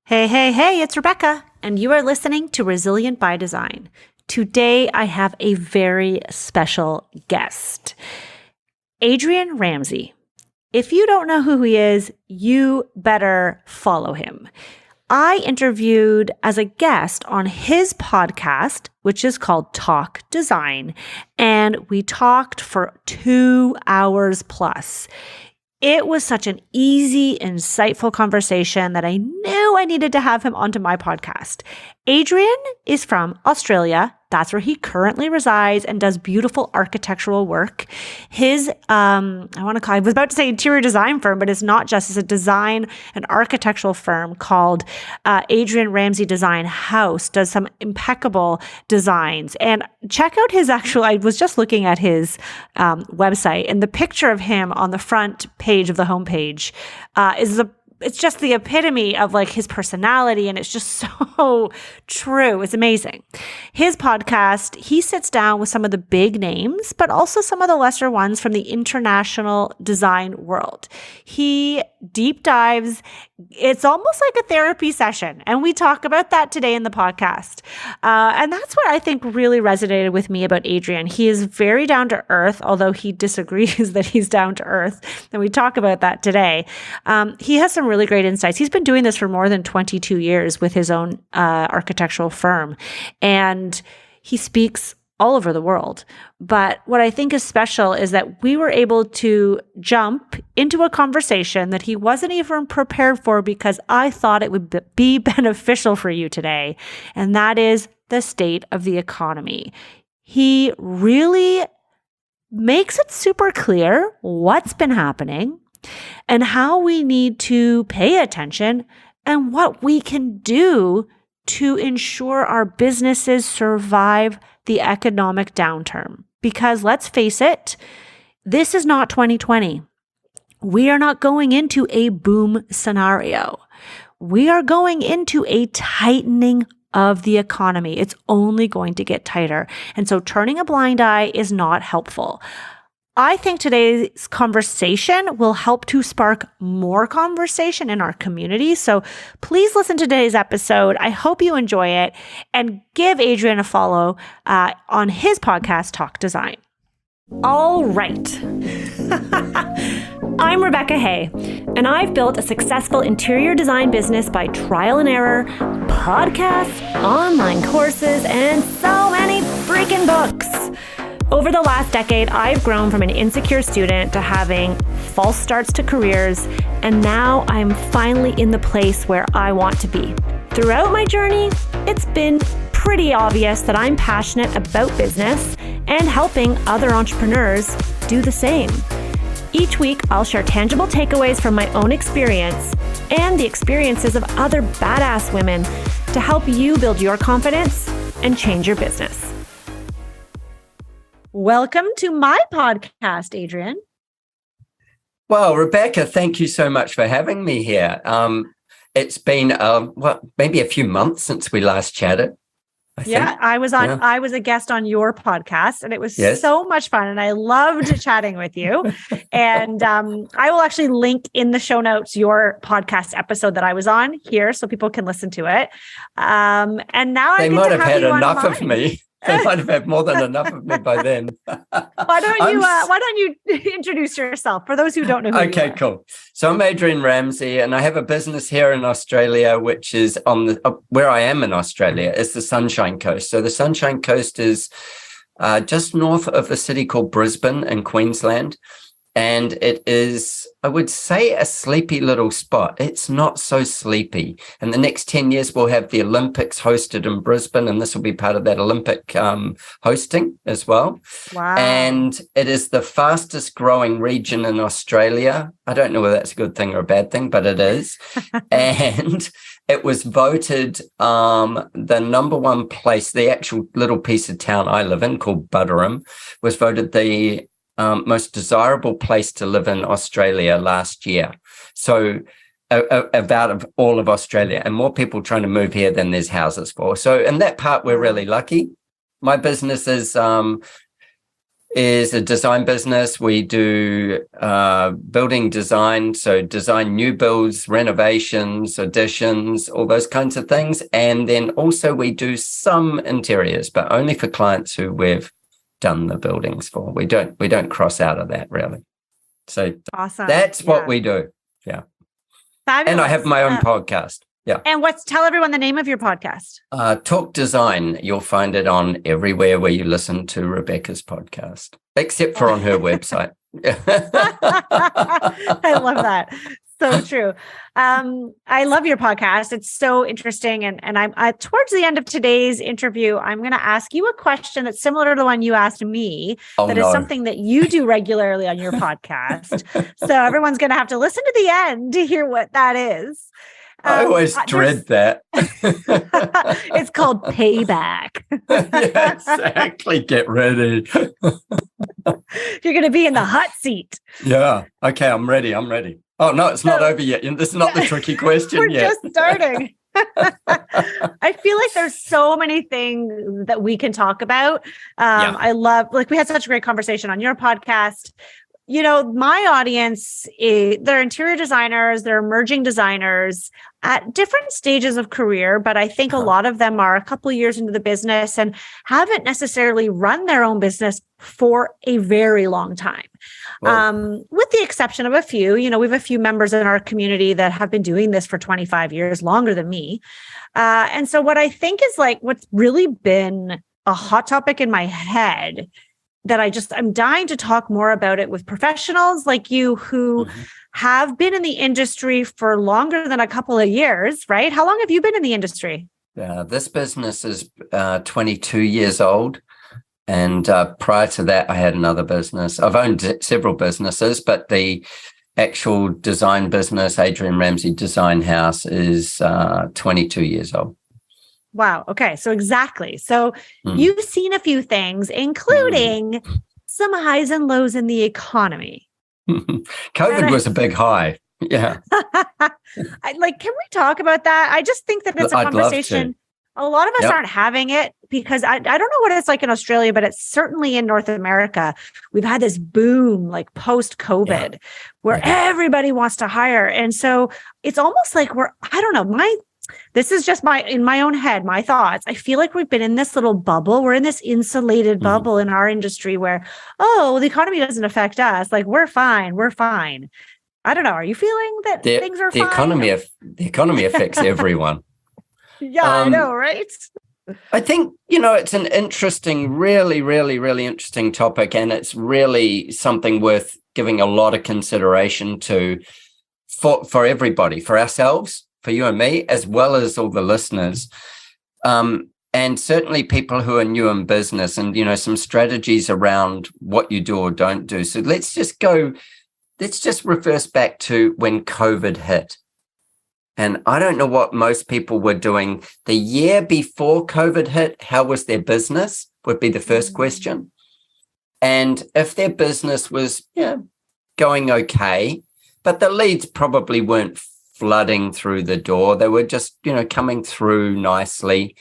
Hey, hey, hey, it's Rebecca, and you are listening to Resilient by Design. Today, I have a very special guest, Adrian Ramsay. If you don't know who he is, you better follow him. I interviewed as a guest on his podcast, which is called TALKDesign, and we talked for 2 hours plus. It was such an easy, insightful conversation that I knew I needed to have him onto my podcast. Adrian is from Australia. That's where he currently resides and does beautiful architectural work. His, I was about to say interior design firm, but it's not just, it's a design and architectural firm called Adrian Ramsay Design House, does some impeccable designs. And check out his I was just looking at his website, and the picture of him on the front page of the homepage it's just the epitome of like his personality, and it's just so true. It's amazing. His podcast, he sits down with some of the big names, but also some of the lesser ones from the international design world. He deep dives. It's almost like a therapy session, and we talk about that today in the podcast. And that's what I think really resonated with me about Adrian. He is very down to earth, although he disagrees that he's down to earth, and we talk about that today. He has some really great insights. He's been doing this for more than 22 years with his own architectural firm, and he speaks all over the world. But what I think is special is that we were able to jump into a conversation that he wasn't even prepared for, because I thought it would be beneficial for you today. And that is the state of the economy. He really makes it super clear what's been happening and how we need to pay attention and what we can do to ensure our businesses survive the economic downturn. Because let's face it, this is not 2020. We are not going into a boom scenario. We are going into a tightening of the economy. It's only going to get tighter. And so turning a blind eye is not helpful. I think today's conversation will help to spark more conversation in our community. So please listen to today's episode. I hope you enjoy it, and give Adrian a follow on his podcast, TALKDesign. All right. I'm Rebecca Hay, and I've built a successful interior design business by trial and error, podcasts, online courses, and so many freaking books. Over the last decade, I've grown from an insecure student to having false starts to careers, and now I'm finally in the place where I want to be. Throughout my journey, it's been pretty obvious that I'm passionate about business and helping other entrepreneurs do the same. Each week, I'll share tangible takeaways from my own experience and the experiences of other badass women to help you build your confidence and change your business. Welcome to my podcast, Adrian. Well, Rebecca, thank you so much for having me here. It's been maybe a few months since we last chatted. I was a guest on your podcast, and it was so much fun, and I loved chatting with you. And I will actually link in the show notes your podcast episode that I was on here, so people can listen to it. And now they might have had enough of me. They might have had more than enough of me by then. Why don't you introduce yourself for those who don't know who you are? Okay, cool. So I'm Adrian Ramsay, and I have a business here in Australia, which is on where I am in Australia is the Sunshine Coast. So the Sunshine Coast is just north of a city called Brisbane in Queensland. And it is, I would say, a sleepy little spot. It's not so sleepy. In the next 10 years, we'll have the Olympics hosted in Brisbane, and this will be part of that Olympic hosting as well. Wow. And it is the fastest growing region in Australia. I don't know whether that's a good thing or a bad thing, but it is. And it was voted the number one place, the actual little piece of town I live in called Buderim, was voted the most desirable place to live in Australia last year. So about all of Australia, and more people trying to move here than there's houses for. So in that part, we're really lucky. My business is is a design business. We do building design, so design new builds, renovations, additions, all those kinds of things. And then also we do some interiors, but only for clients who we've done the buildings for. We don't cross out of that really. So awesome. That's what we do. Yeah. Fabulous. And I have my own podcast. Yeah. And tell everyone the name of your podcast. TALKDesign. You'll find it on everywhere where you listen to Rebecca's podcast, except for on her website. I love that. So true. I love your podcast. It's so interesting. And I'm towards the end of today's interview, I'm going to ask you a question that's similar to the one you asked me. Is something that you do regularly on your podcast. So everyone's going to have to listen to the end to hear what that is. I always dread that. It's called payback. Yeah, exactly. Get ready. You're going to be in the hot seat. Yeah. Okay. I'm ready. Oh, no, it's not over yet. This is not the tricky question We're yet. Just starting. I feel like there's so many things that we can talk about. I love, we had such a great conversation on your podcast. My audience, they're interior designers, they're emerging designers at different stages of career, but I think a lot of them are a couple of years into the business and haven't necessarily run their own business for a very long time. With the exception of a few, we have a few members in our community that have been doing this for 25 years, longer than me. And so what I think is what's really been a hot topic in my head that I'm dying to talk more about it with professionals like you who have been in the industry for longer than a couple of years, right? How long have you been in the industry? This business is 22 years old. And prior to that, I had another business. I've owned several businesses, but the actual design business, Adrian Ramsay Design House, is 22 years old. Wow. Okay. So exactly. So you've seen a few things, including some highs and lows in the economy. COVID was a big high. Yeah. Can we talk about that? I just think that it's a conversation. A lot of us aren't having it because I don't know what it's like in Australia, but it's certainly in North America. We've had this boom post-COVID where everybody wants to hire. And so it's almost like this is just in my own head, my thoughts. I feel like we've been in this little bubble. We're in this insulated bubble in our industry where, the economy doesn't affect us. We're fine. I don't know. Are you feeling that things are fine? The economy affects everyone. Yeah, I know, right? I think, it's an interesting, really, really, really interesting topic. And it's really something worth giving a lot of consideration to for everybody, for ourselves, for you and me, as well as all the listeners, and certainly people who are new in business and, some strategies around what you do or don't do. So let's just reverse back to when COVID hit. And I don't know what most people were doing the year before COVID hit. How was their business would be the first question. And if their business was going okay, but the leads probably weren't flooding through the door. They were just, coming through nicely.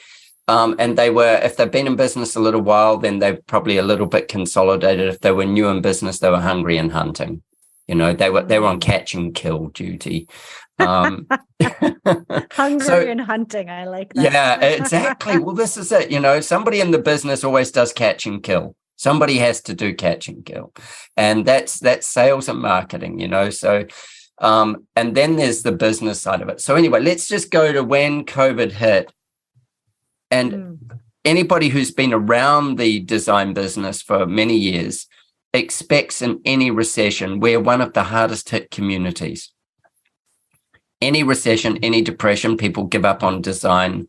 And if they've been in business a little while, then they're probably a little bit consolidated. If they were new in business, they were hungry and hunting. They were on catch and kill duty. Hungry and hunting. I like that. Yeah, exactly. Well, this is it. Somebody in the business always does catch and kill. Somebody has to do catch and kill. And that's sales and marketing, So and then there's the business side of it. So anyway, let's just go to when COVID hit. And anybody who's been around the design business for many years expects in any recession, we're one of the hardest hit communities. Any recession, any depression, people give up on design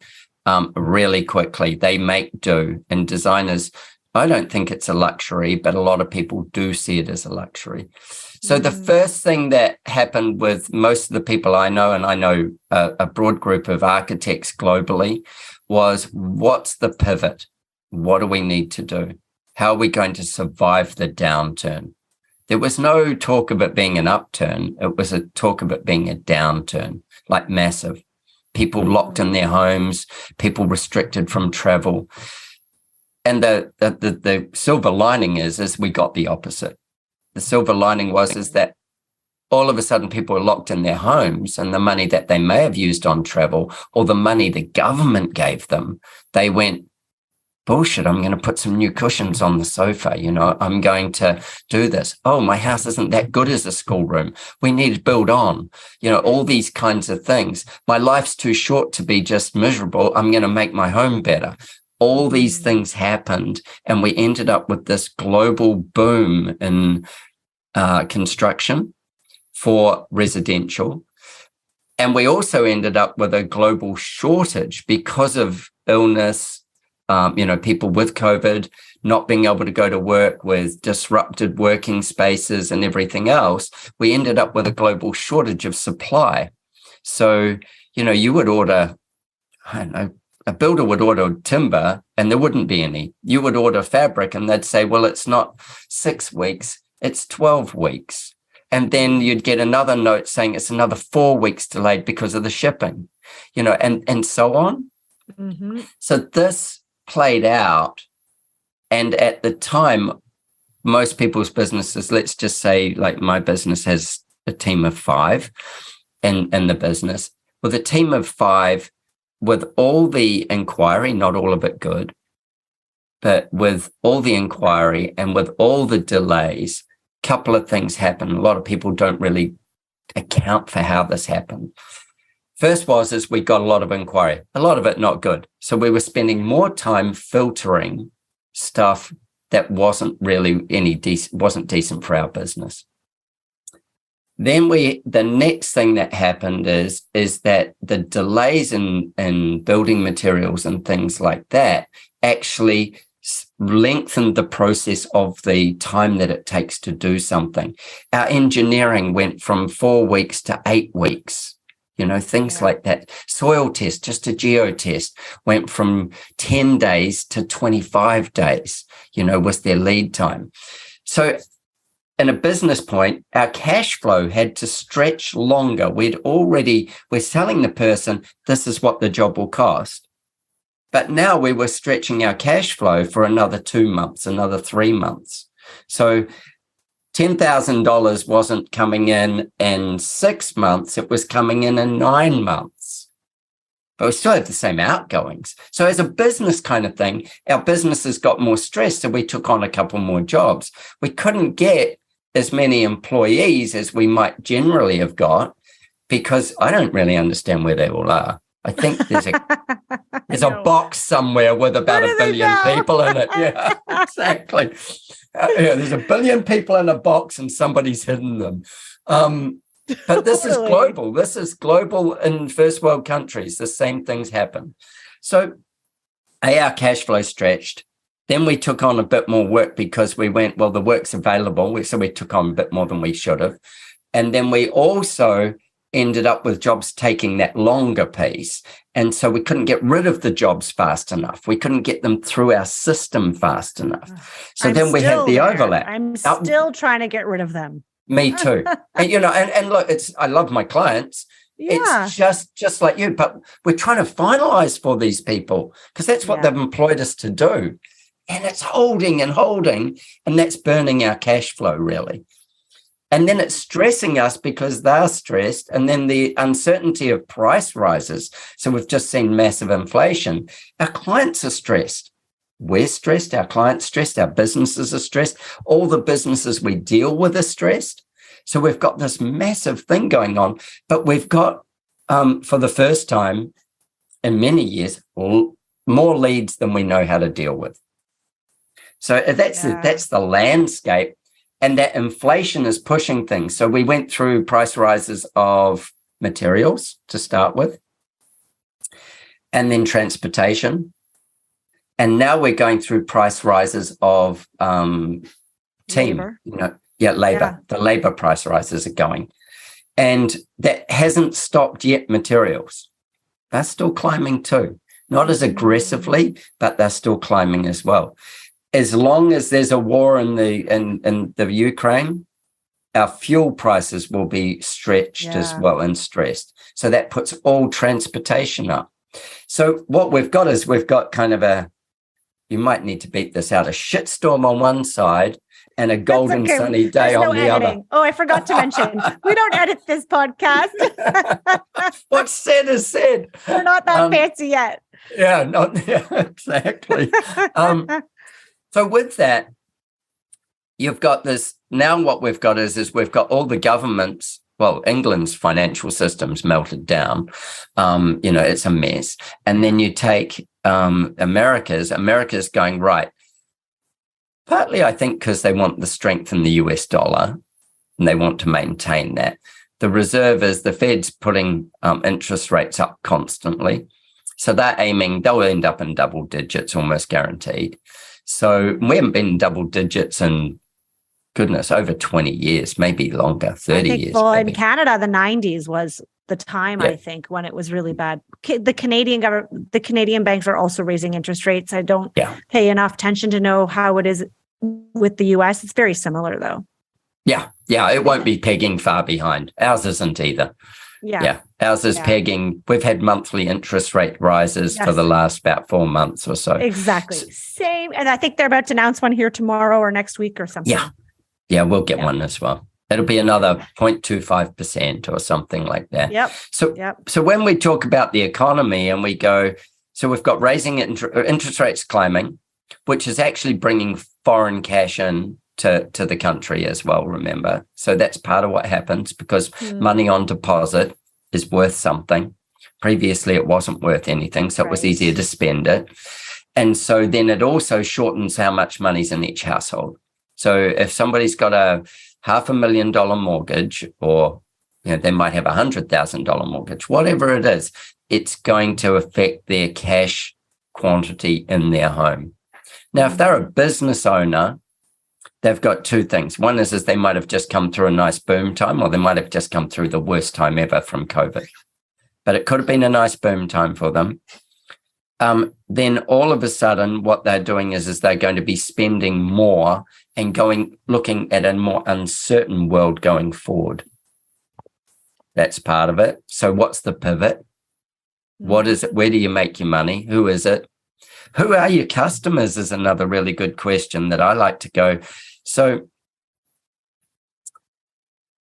really quickly. They make do. And designers, I don't think it's a luxury, but a lot of people do see it as a luxury. So the first thing that happened with most of the people I know, and I know a broad group of architects globally, was what's the pivot? What do we need to do? How are we going to survive the downturn? There was no talk of it being an upturn. It was a talk of it being a downturn, massive. People locked in their homes, people restricted from travel. And the silver lining is we got the opposite. The silver lining is that all of a sudden people are locked in their homes, and the money that they may have used on travel or the money the government gave them, they went, bullshit, I'm going to put some new cushions on the sofa. I'm going to do this. Oh, my house isn't that good as a schoolroom. We need to build on, all these kinds of things. My life's too short to be just miserable. I'm going to make my home better. All these things happened, and we ended up with this global boom in construction for residential. And we also ended up with a global shortage because of illness, people with COVID not being able to go to work, with disrupted working spaces and everything else. We ended up with a global shortage of supply. So, you would order, I don't know, a builder would order timber and there wouldn't be any. You would order fabric and they'd say, well, it's not 6 weeks, it's 12 weeks. And then you'd get another note saying it's another 4 weeks delayed because of the shipping, and so on. Mm-hmm. So this played out. And at the time, most people's businesses, let's just say like my business has a team of 5 in the business. With a team of 5, with all the inquiry, not all of it good, but with all the inquiry and with all the delays, a couple of things happen. A lot of people don't really account for how this happened. First is we got a lot of inquiry, a lot of it not good. So we were spending more time filtering stuff that wasn't really wasn't decent for our business. Then the next thing that happened is that the delays in building materials and things like that actually lengthened the process of the time that it takes to do something. Our engineering went from 4 weeks to 8 weeks, things like that. Soil test, just a geotest, went from 10 days to 25 days, was their lead time. So in a business point, our cash flow had to stretch longer. We're telling the person, this is what the job will cost. But now we were stretching our cash flow for another 2 months, another 3 months. So $10,000 wasn't coming in 6 months. It was coming in 9 months. But we still have the same outgoings. So as a business kind of thing, our businesses got more stressed. So we took on a couple more jobs. We couldn't get as many employees as we might generally have got, because I don't really understand where they all are. I think there's a box somewhere with about 1 billion people in it. Yeah, exactly. There's 1 billion people in a box and somebody's hidden them. But this is global. This is global in first world countries. The same things happen. So our cash flow stretched. Then we took on a bit more work because we went, well, the work's available. So we took on a bit more than we should have. And then we also ended up with jobs taking that longer piece. And so we couldn't get rid of the jobs fast enough. We couldn't get them through our system fast enough. So then we had the overlap. I'm still trying to get rid of them. Me too. And, and look, I love my clients. Yeah. It's just like you, but we're trying to finalize for these people because that's what they've employed us to do. And it's holding, and that's burning our cash flow, really. And then it's stressing us because they're stressed. And then the uncertainty of price rises. So we've just seen massive inflation. Our clients are stressed. We're stressed. Our clients are stressed. Our businesses are stressed. All the businesses we deal with are stressed. So we've got this massive thing going on. But we've got, for the first time in many years, more leads than we know how to deal with. So that's the landscape. And that inflation is pushing things. So we went through price rises of materials to start with, and then transportation. And now we're going through price rises of team. Labor. Labor. Yeah. The labor price rises are going. And that hasn't stopped yet, materials. They're still climbing too. Not as aggressively, but they're still climbing as well. As long as there's a war in the Ukraine, our fuel prices will be stretched as well and stressed. So that puts all transportation up. So what we've got is kind of you might need to beat this out. A shitstorm on one side and a golden sunny day on the other. Oh, I forgot to mention, we don't edit this podcast. What's said is said. We're not that fancy yet. Yeah, exactly. So with that, you've got this. Now what we've got is we've got all the governments. Well, England's financial system's melted down. It's a mess. And then you take America's going, right. Partly, I think, because they want the strength in the US dollar and they want to maintain that. The reserve is the Fed's putting interest rates up constantly. So they'll end up in double digits, almost guaranteed. So we haven't been in double digits in, goodness, over 20 years, maybe longer, 30 years. Well, maybe. in Canada, the 90s was the time, I think, when it was really bad. The Canadian banks are also raising interest rates. I don't pay enough attention to know how it is with the US. It's very similar, though. Yeah, it won't be pegging far behind. Ours isn't either. Yeah. Ours is pegging. We've had monthly interest rate rises for the last about 4 months or so. Exactly. Same. And I think they're about to announce one here tomorrow or next week or something. Yeah, we'll get one as well. It'll be another 0.25% or something like that. So when we talk about the economy and we go, so we've got raising interest rates climbing, which is actually bringing foreign cash in to the country as well, remember. So that's part of what happens because money on deposit is worth something. Previously, it wasn't worth anything, so it was easier to spend it. And so then it also shortens how much money's in each household. So if somebody's got a $500,000 mortgage, or they might have $100,000 mortgage, whatever it is, it's going to affect their cash quantity in their home. Now, if they're a business owner, they've got two things. One is they might have just come through a nice boom time, or they might have just come through the worst time ever from COVID. But it could have been a nice boom time for them. Then all of a sudden, what they're doing is they're going to be spending more and looking at a more uncertain world going forward. That's part of it. So what's the pivot? What is it? Where do you make your money? Who is it? Who are your customers is another really good question that I like to go. So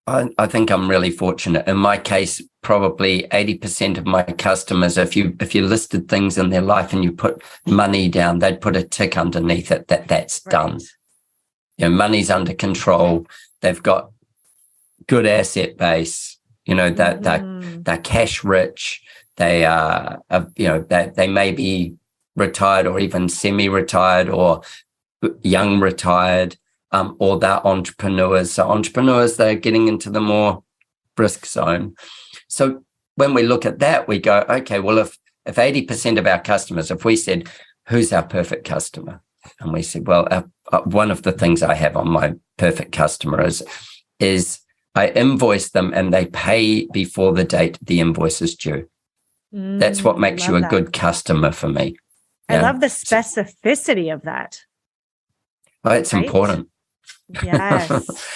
I think I'm really fortunate. In my case, probably 80% of my customers, if you listed things in their life and you put money down, they'd put a tick underneath it that's done. Money's under control. They've got good asset base. They're cash rich. They are, they may be retired or even semi-retired or young retired. Or they're entrepreneurs. So entrepreneurs, they're getting into the more brisk zone. So when we look at that, we go, okay, well, if 80% of our customers, if we said, who's our perfect customer? And we said, well, one of the things I have on my perfect customer is I invoice them and they pay before the date the invoice is due. That's what makes you a good customer for me. I love the specificity of that. Well, it's important. Yes.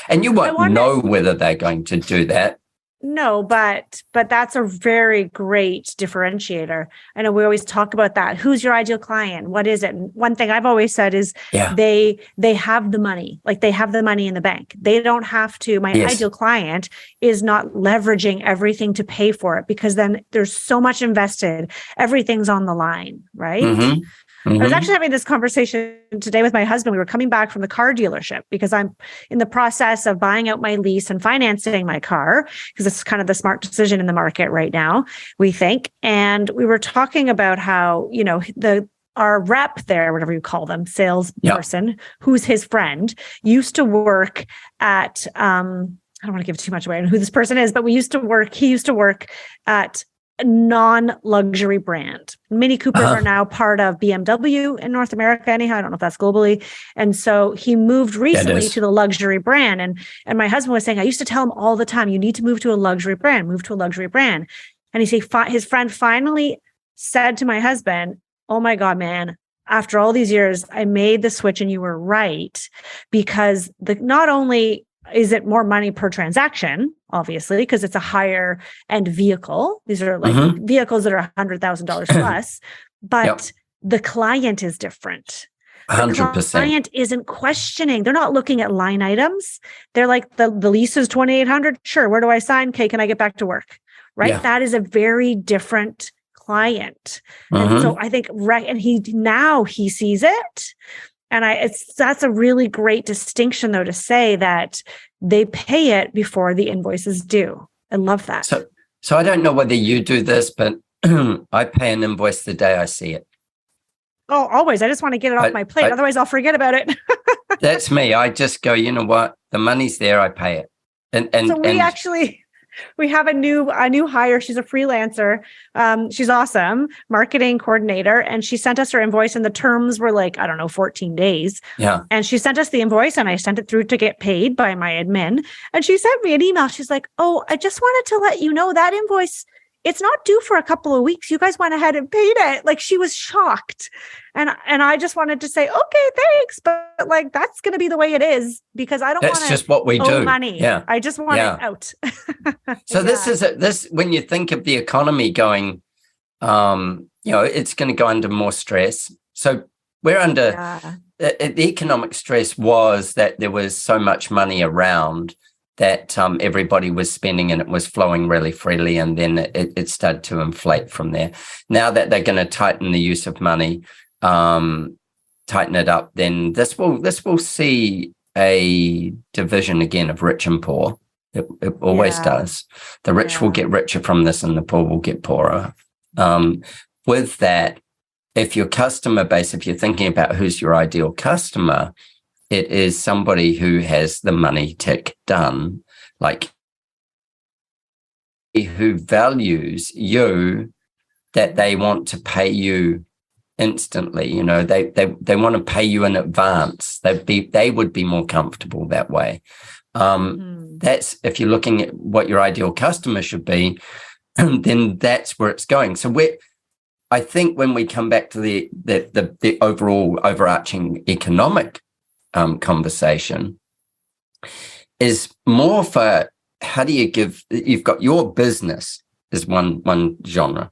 And you won't know whether they're going to do that. No, but that's a very great differentiator. I know we always talk about that. Who's your ideal client? What is it? And one thing I've always said is they have the money, like they have the money in the bank. They don't have to. My ideal client is not leveraging everything to pay for it because then there's so much invested. Everything's on the line, right? Mm-hmm. I was actually having this conversation today with my husband. We were coming back from the car dealership because I'm in the process of buying out my lease and financing my car because it's kind of the smart decision in the market right now, we think. And we were talking about how, our rep there, whatever you call them, salesperson, who's his friend, used to work at, I don't want to give too much away on who this person is, but he used to work at a non-luxury brand. Mini Coopers are now part of BMW in North America. Anyhow, I don't know if that's globally. And so he moved recently to the luxury brand. And my husband was saying, I used to tell him all the time, you need to move to a luxury brand, And he said, his friend finally said to my husband, oh my God, man, after all these years, I made the switch and you were right. Because not only is it more money per transaction, obviously, because it's a higher end vehicle. These are like vehicles that are $100,000 plus, but the client is different. The 100%. client isn't questioning. They're not looking at line items. They're like, the lease is $2,800. Sure. Where do I sign? Okay. Can I get back to work? Right. Yeah. That is a very different client. And so I think, and he sees it. And that's a really great distinction though, to say that they pay it before the invoice is due. I love that. So I don't know whether you do this, but I pay an invoice the day I see it. Oh, always. I just want to get it off my plate. Otherwise I'll forget about it. That's me. I just go, you know what? The money's there. I pay it. And so we have a new hire. She's a freelancer. She's awesome, marketing coordinator. And she sent us her invoice and the terms were like, I don't know, 14 days. Yeah. And she sent us the invoice and I sent it through to get paid by my admin. And she sent me an email. She's like, oh, I just wanted to let you know that invoice, it's not due for a couple of weeks. You guys went ahead and paid it. Like, she was shocked. And I just wanted to say, okay, thanks. But like, that's going to be the way it is because I don't want to. That's just what we do. Money. Yeah. I just want it out. So this, when you think of the economy going, it's going to go under more stress. So we're under, the economic stress was that there was so much money around that everybody was spending and it was flowing really freely. And then it started to inflate from there. Now that they're going to tighten the use of money, tighten it up, then this will see a division again of rich and poor. It always does. The rich will get richer from this and the poor will get poorer. With that, if your customer base, if you're thinking about who's your ideal customer, it is somebody who has the money tick done, like who values you, that they want to pay you instantly. You know, they want to pay you in advance. They would be more comfortable that way. That's, if you're looking at what your ideal customer should be, then that's where it's going. So I think when we come back to the overall overarching economic conversation, is more for how do you give, you've got your business is one genre,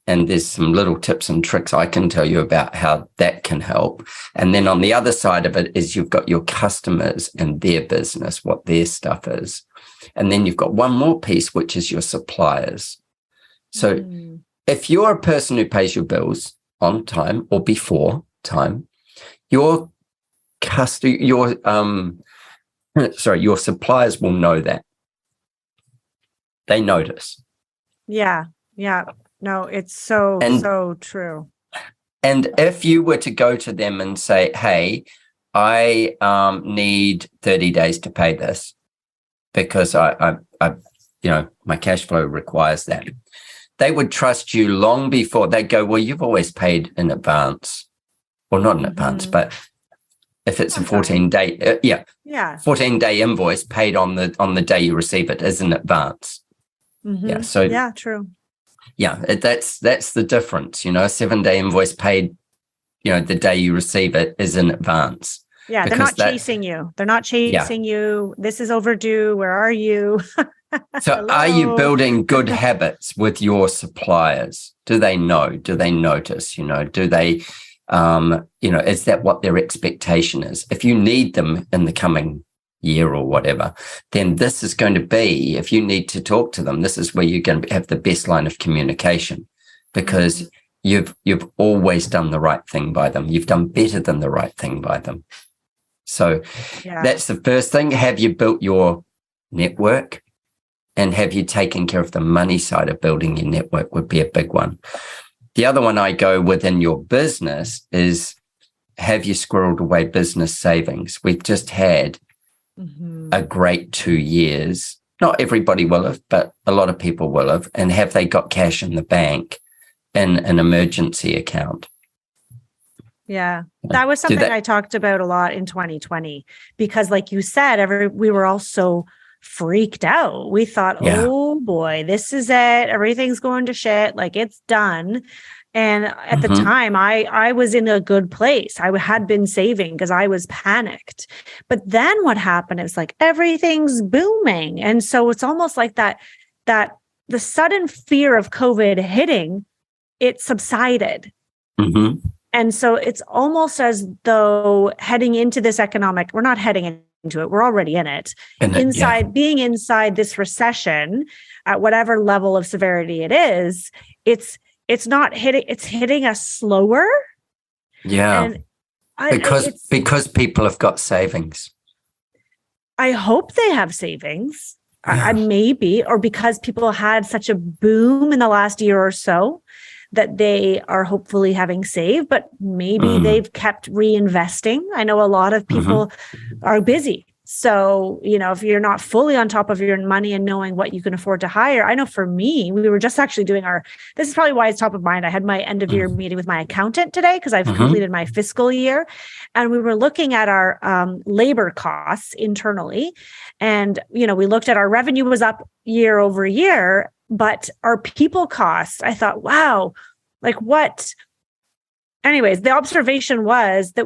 and there's some little tips and tricks I can tell you about how that can help. And then on the other side of it is you've got your customers and their business, what their stuff is. And then you've got one more piece, which is your suppliers. So if you're a person who pays your bills on time or before time, your suppliers will know that. They notice. Yeah. No, it's so true. And if you were to go to them and say, hey, I need 30 days to pay this because I my cash flow requires that, they would trust you long before. They'd go, well, you've always paid in advance. Well, not in advance, but if it's a 14-day, 14-day invoice paid on the day you receive it is in advance. Yeah. So true. Yeah, that's the difference. You know, a 7-day invoice paid, the day you receive it is in advance. Yeah, they're not chasing you. They're not chasing you. This is overdue. Where are you? So are you building good habits with your suppliers? Do they know? Do they notice? Do they, is that what their expectation is? If you need them in the coming year or whatever, then this is going to be, if you need to talk to them, this is where you're going to have the best line of communication, because you've always done the right thing by them. You've done better than the right thing by them. So that's the first thing. Have you built your network? And have you taken care of the money side of building your network would be a big one. The other one I go within your business is, have you squirreled away business savings? We've just had a great 2 years. Not everybody will have, but a lot of people will have. And have they got cash in the bank in an emergency account? Yeah, that was something I talked about a lot in 2020, because like you said, we were all so freaked out. We thought, oh boy, this is it. Everything's going to shit. Like, it's done. And at the time, I was in a good place. I had been saving because I was panicked. But then what happened is like everything's booming. And so it's almost like that the sudden fear of COVID hitting, it subsided. And so it's almost as though heading into this economic, we're not heading into it, we're already in it. Being inside this recession at whatever level of severity it is, it's not hitting, it's hitting us slower. Yeah. And because people have got savings. I hope they have savings. Yeah. Maybe, or because people had such a boom in the last year or so that they are hopefully having saved, but maybe they've kept reinvesting. I know a lot of people are busy. So, if you're not fully on top of your money and knowing what you can afford to hire, I know for me, we were just actually doing this is probably why it's top of mind. I had my end of year meeting with my accountant today because I've completed my fiscal year, and we were looking at our labor costs internally. And, we looked at our revenue was up year over year, but our people costs, I thought, wow, like what? Anyways, the observation was that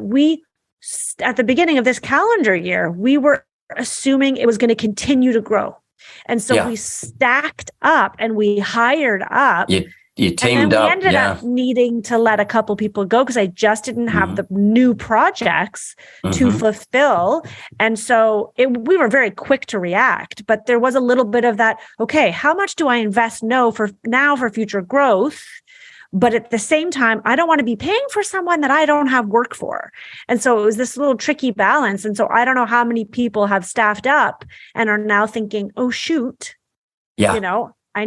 at the beginning of this calendar year, we were assuming it was going to continue to grow. And so we stacked up and we hired up. You teamed up. We ended up needing to let a couple people go because I just didn't have the new projects to fulfill. And so we were very quick to react, but there was a little bit of that, okay, how much do I invest for future growth? But at the same time, I don't want to be paying for someone that I don't have work for. And so it was this little tricky balance. And so I don't know how many people have staffed up and are now thinking, oh, shoot, I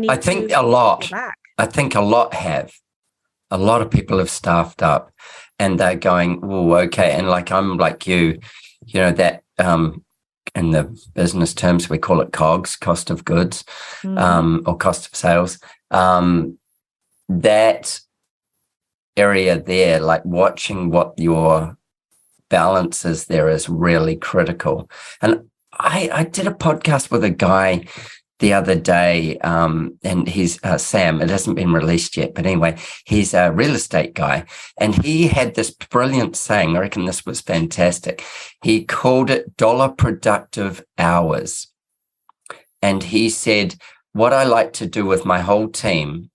think a lot have. A lot of people have staffed up and they're going, oh, okay. And like, I'm like you, that in the business terms, we call it COGS, cost of goods, or cost of sales. That area there, like watching what your balance is there is really critical. And I did a podcast with a guy the other day, and he's Sam. It hasn't been released yet, but anyway, he's a real estate guy, and he had this brilliant saying. I reckon this was fantastic. He called it dollar productive hours, and he said, "What I like to do with my whole team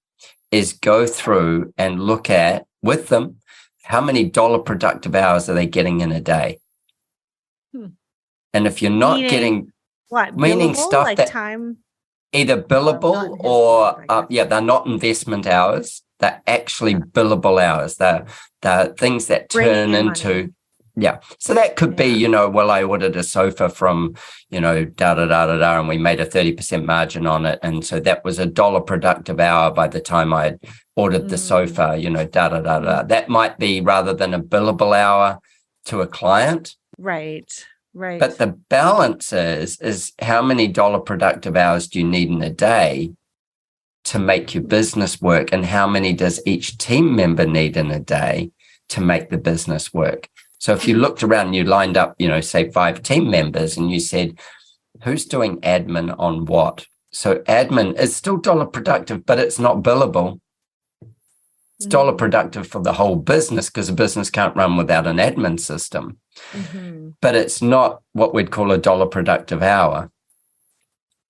is go through and look at with them how many dollar productive hours are they getting in a day, and if you're not getting meaning stuff like that time." Either billable or, they're not investment hours. They're actually billable hours. They're things that turn into, So that could be, well, I ordered a sofa from, and we made a 30% margin on it. And so that was a dollar productive hour by the time I ordered the sofa, That might be rather than a billable hour to a client. Right. Right. But the balance is how many dollar productive hours do you need in a day to make your business work, and how many does each team member need in a day to make the business work? So if you looked around and you lined up, say 5 team members, and you said, who's doing admin on what? So admin is still dollar productive, but it's not billable. It's dollar productive for the whole business because a business can't run without an admin system. But it's not what we'd call a dollar productive hour.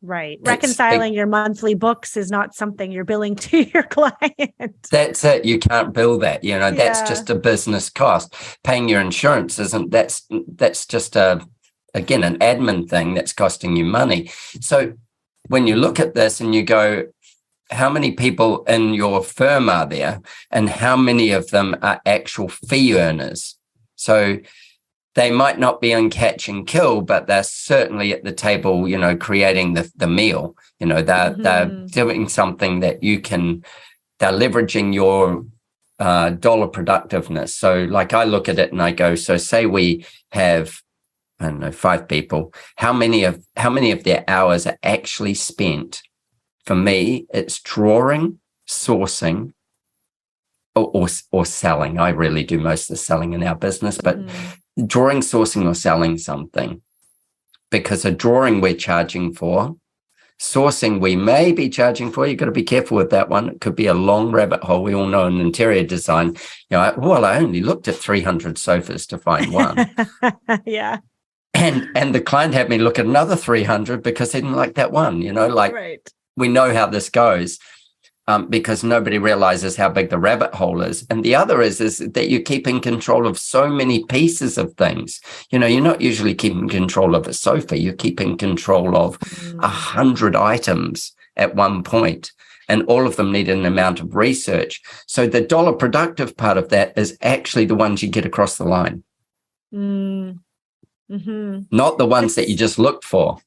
Right. Reconciling your monthly books is not something you're billing to your client. That's it. You can't bill that. That's just a business cost. Paying your insurance that's just an admin thing that's costing you money. So when you look at this and you go, how many people in your firm are there, and how many of them are actual fee earners? So they might not be on catch and kill, but they're certainly at the table, creating the meal. They're doing something that they're leveraging your dollar productiveness. So like I look at it and I go, so say we have, 5 people, how many of their hours are actually spent? For me, it's drawing, sourcing, or selling. I really do most of the selling in our business, but drawing, sourcing, or selling something. Because a drawing we're charging for, sourcing we may be charging for. You've got to be careful with that one. It could be a long rabbit hole. We all know in interior design, I only looked at 300 sofas to find one. Yeah. And the client had me look at another 300 because they didn't like that one, right. We know how this goes. because nobody realizes how big the rabbit hole is. And the other is that you keep in control of so many pieces of things. You're not usually keeping control of a sofa. You're keeping control of 100 items at one point, and all of them need an amount of research. So the dollar productive part of that is actually the ones you get across the line, not the ones that you just looked for.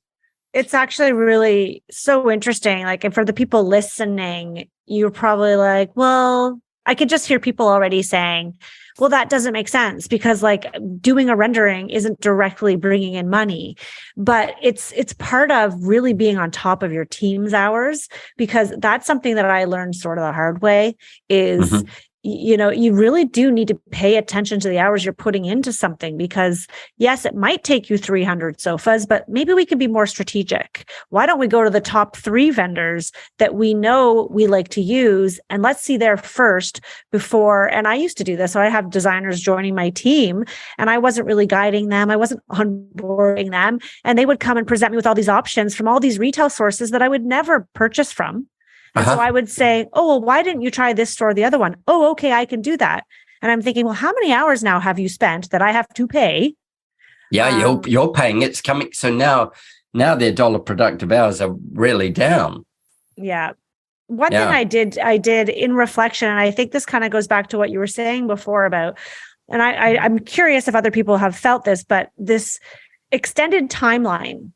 It's actually really so interesting. Like, and for the people listening, you're probably like, well, I could just hear people already saying, well, that doesn't make sense because like doing a rendering isn't directly bringing in money, but it's part of really being on top of your team's hours, because that's something that I learned sort of the hard way is, you really do need to pay attention to the hours you're putting into something, because yes, it might take you 300 sofas, but maybe we can be more strategic. Why don't we go to the top 3 vendors that we know we like to use, and let's see there first before. And I used to do this. So I have designers joining my team and I wasn't really guiding them. I wasn't onboarding them, and they would come and present me with all these options from all these retail sources that I would never purchase from. And so I would say, oh, well, why didn't you try this store or the other one? Oh, okay, I can do that. And I'm thinking, well, how many hours now have you spent that I have to pay? Yeah, you're paying. It's coming. So now their dollar productive hours are really down. Yeah. One thing I did in reflection, and I think this kind of goes back to what you were saying before about, and I'm curious if other people have felt this, but this extended timeline.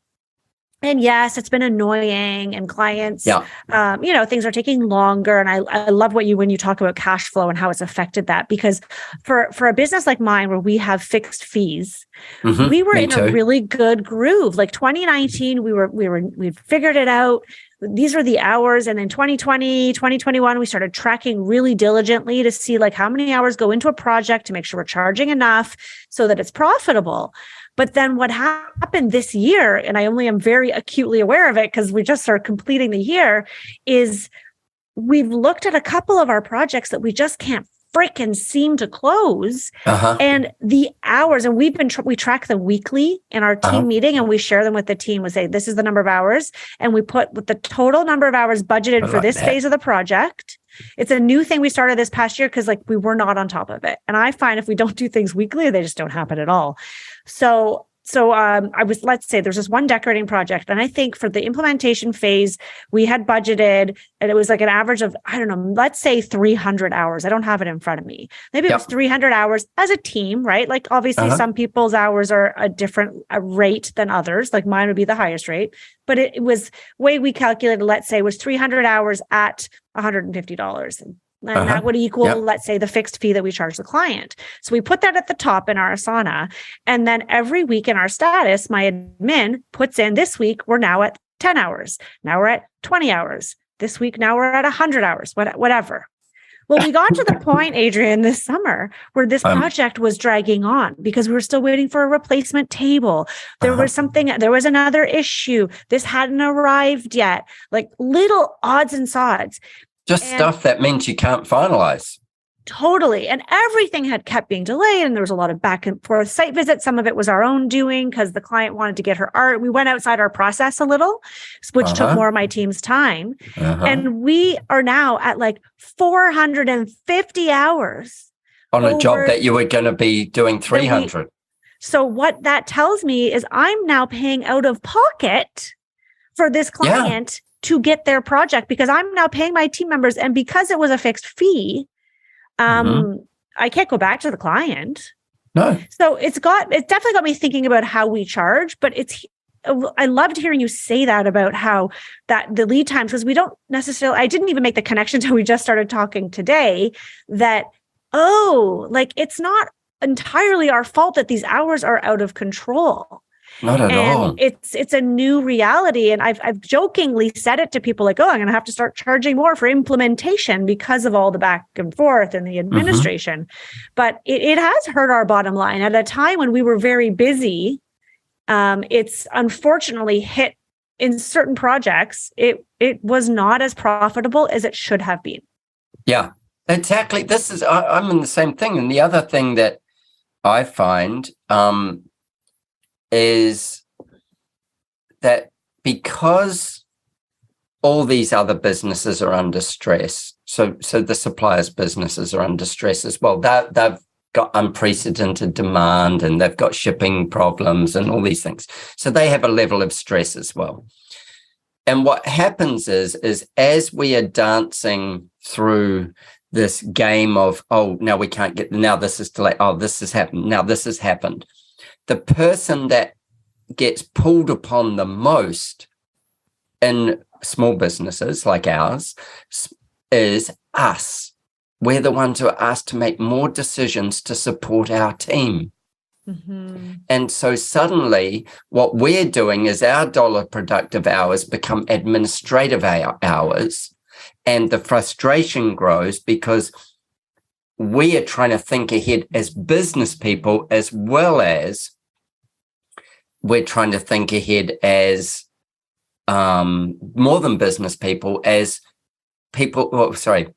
And yes, it's been annoying, and clients, things are taking longer. And I love when you talk about cash flow and how it's affected that, because for a business like mine, where we have fixed fees, we were in a really good groove. Like 2019, we figured it out. These are the hours. And then 2020, 2021, we started tracking really diligently to see like how many hours go into a project to make sure we're charging enough so that it's profitable. But then what happened this year, and I only am very acutely aware of it because we just started completing the year, is we've looked at a couple of our projects that we just can't freaking seem to close. And the hours, and we track them weekly in our team meeting, and we share them with the team. We say, this is the number of hours. And we put with the total number of hours budgeted for this phase of the project. It's a new thing we started this past year because like we were not on top of it. And I find if we don't do things weekly, they just don't happen at all. So let's say there's this one decorating project. And I think for the implementation phase, we had budgeted, and it was like an average of, I don't know, let's say 300 hours. I don't have it in front of me. Maybe it was 300 hours as a team, right? Like obviously some people's hours are a different rate than others. Like mine would be the highest rate, but it was way we calculated, let's say was 300 hours at $150. And that would equal, let's say, the fixed fee that we charge the client. So we put that at the top in our Asana. And then every week in our status, my admin puts in, this week, we're now at 10 hours. Now we're at 20 hours. This week, now we're at 100 hours, whatever. Well, we got to the point, Adrian, this summer where this project was dragging on because we were still waiting for a replacement table. There was another issue. This hadn't arrived yet, like little odds and sods. Stuff that means you can't finalize. Totally. And everything had kept being delayed. And there was a lot of back and forth site visits. Some of it was our own doing because the client wanted to get her art. We went outside our process a little, which took more of my team's time. And we are now at like 450 hours. On a job that you were going to be doing 300. So what that tells me is I'm now paying out of pocket for this client to get their project, because I'm now paying my team members. And because it was a fixed fee, I can't go back to the client. No. So it's definitely got me thinking about how we charge, but I loved hearing you say that about how that the lead times, because we don't necessarily, I didn't even make the connection until we just started talking today that, like it's not entirely our fault that these hours are out of control. Not at all. It's a new reality. And I've jokingly said it to people like, I'm going to have to start charging more for implementation because of all the back and forth and the administration. But it has hurt our bottom line at a time when we were very busy. It's unfortunately hit in certain projects. It was not as profitable as it should have been. Yeah, exactly. I'm in the same thing. And the other thing that I find, is that because all these other businesses are under stress. So the suppliers' businesses are under stress as well. They've got unprecedented demand, and they've got shipping problems and all these things. So they have a level of stress as well. And what happens is as we are dancing through this game of, oh, now we can't get, now this is delayed, oh, this has happened, now this has happened. The person that gets pulled upon the most in small businesses like ours is us. We're the ones who are asked to make more decisions to support our team. Mm-hmm. And so suddenly what we're doing is our dollar productive hours become administrative hours, and the frustration grows because we are trying to think ahead as business people, as well as we're trying to think ahead as more than business people, as people, as like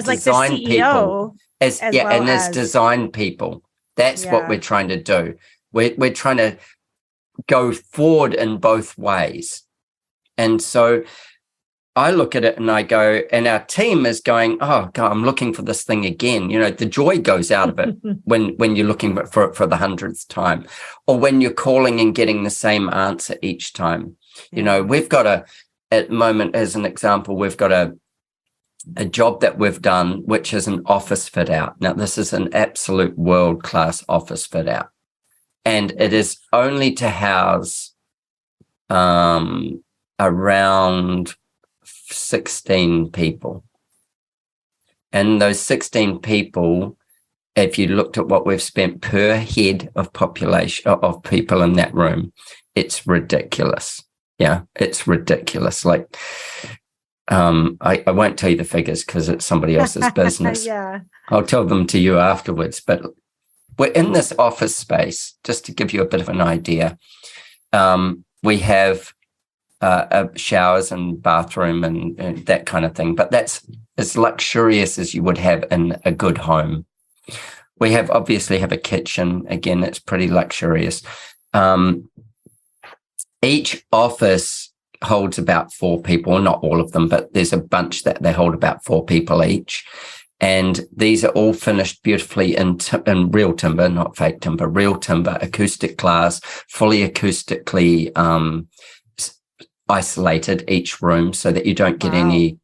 design the CEO, people, as design people. That's what we're trying to do. We're trying to go forward in both ways. And so I look at it and I go, and our team is going, oh God, I'm looking for this thing again. You know, the joy goes out of it when you're looking for it for the 100th time, or when you're calling and getting the same answer each time. Yeah. You know, we've got at the moment, as an example, we've got a job that we've done, which is an office fit out. Now, this is an absolute world-class office fit out, and it is only to house around 16 people. And those 16 people, if you looked at what we've spent per head of population of people in that room, it's ridiculous. Yeah, it's ridiculous. Like, I won't tell you the figures because it's somebody else's business. Yeah, I'll tell them to you afterwards. But we're in this office space, just to give you a bit of an idea. We have showers and bathroom and that kind of thing, but that's as luxurious as you would have in a good home. We obviously have a kitchen. Again, that's pretty luxurious. Each office holds about 4 people, not all of them, but there's a bunch that they hold about 4 people each. And these are all finished beautifully in real timber, not fake timber, real timber, acoustic glass, fully acoustically isolated each room so that you don't get any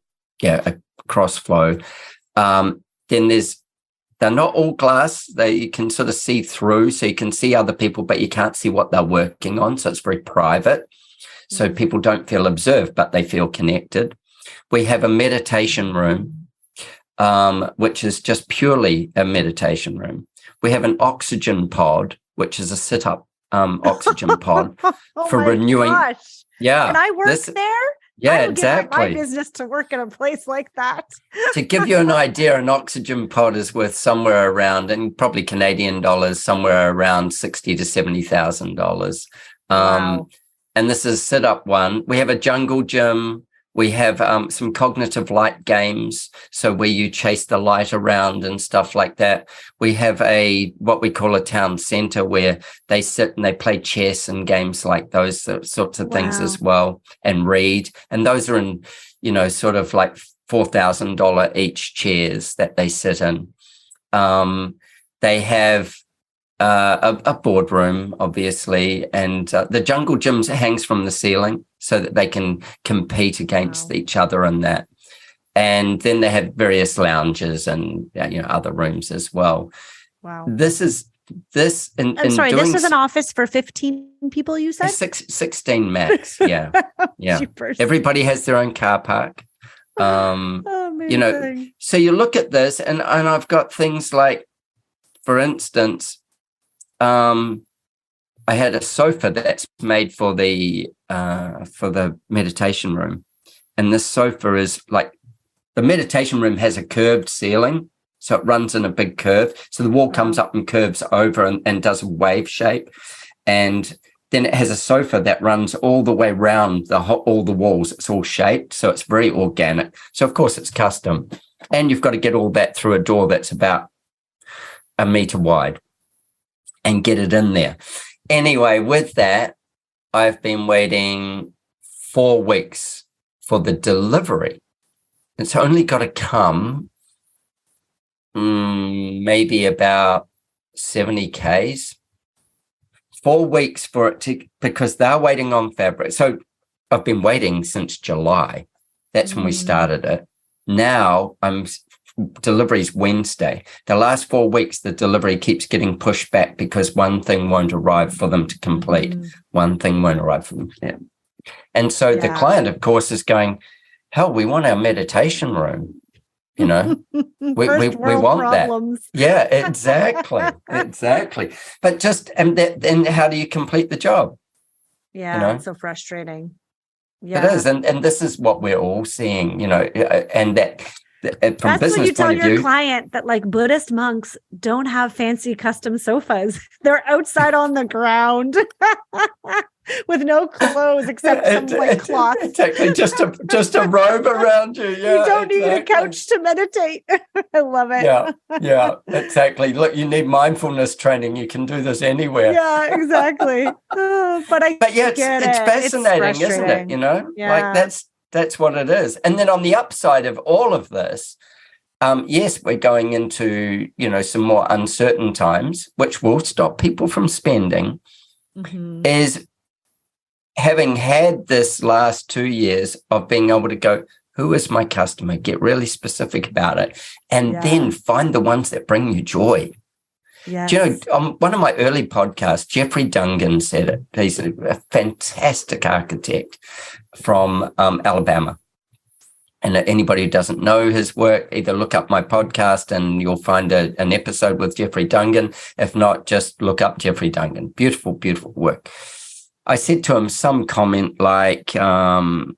cross flow. Then they're not all glass. You can sort of see through, so you can see other people, but you can't see what they're working on. So it's very private. So people don't feel observed, but they feel connected. We have a meditation room, which is just purely a meditation room. We have an oxygen pod, which is a sit-up oxygen pod for renewing. Gosh. Yeah. Can I work there? Yeah, I would exactly. get my business to work in a place like that. To give you an idea, an oxygen pod is worth somewhere around, and probably Canadian dollars, somewhere around $60,000 to $70,000. Wow. And this is sit-up one. We have a jungle gym. We have some cognitive light games, so where you chase the light around and stuff like that. We have what we call a town centre, where they sit and they play chess and games like those sorts of things as well, and read. And those are in, sort of like $4,000 each chairs that they sit in. They have a boardroom, obviously, and the jungle gym hangs from the ceiling so that they can compete against each other in that. And then they have various lounges and other rooms as well. Wow. This is this. I'm sorry, this is an office for 15 people, you said? 16 max. Yeah. Yeah. Everybody has their own car park. Amazing. So you look at this, and I've got things like, for instance, I had a sofa that's made for the meditation room, and this sofa is like, the meditation room has a curved ceiling, so it runs in a big curve. So the wall comes up and curves over and does a wave shape, and then it has a sofa that runs all the way around all the walls. It's all shaped, so it's very organic. So of course it's custom, and you've got to get all that through a door that's about 1 meter wide and get it in there. Anyway, with that, I've been waiting 4 weeks for the delivery. It's only got to come maybe about 70 Ks, 4 weeks for it to, because they're waiting on fabric. So I've been waiting since July. That's when we started it. Now delivery's Wednesday. The last 4 weeks, the delivery keeps getting pushed back because one thing won't arrive for them to complete. One thing won't arrive for them. Yeah. And so the client, of course, is going, hell, we want our meditation room. You know, we want problems. That. Yeah, exactly. Exactly. But just, and then how do you complete the job? Yeah, you know? It's so frustrating. Yeah. It is. And this is what we're all seeing, you know, and that from that's business when you tell point of your view, client that like Buddhist monks don't have fancy custom sofas. They're outside on the ground with no clothes except some like cloth. Exactly. Just a robe around you. Yeah, you don't need a couch to meditate. I love it. Yeah, exactly. Look, you need mindfulness training. You can do this anywhere. Yeah, exactly. But yeah, it's fascinating, isn't it? You know, like that's what it is. And then on the upside of all of this, yes, we're going into, you know, some more uncertain times, which will stop people from spending, is having had this last 2 years of being able to go, who is my customer? Get really specific about it. And then find the ones that bring you joy. Yes. Do you know, on one of my early podcasts, Jeffrey Dungan said it. He's a fantastic architect from Alabama. And anybody who doesn't know his work, either look up my podcast and you'll find an episode with Jeffrey Dungan. If not, just look up Jeffrey Dungan. Beautiful, beautiful work. I said to him some comment like, you know,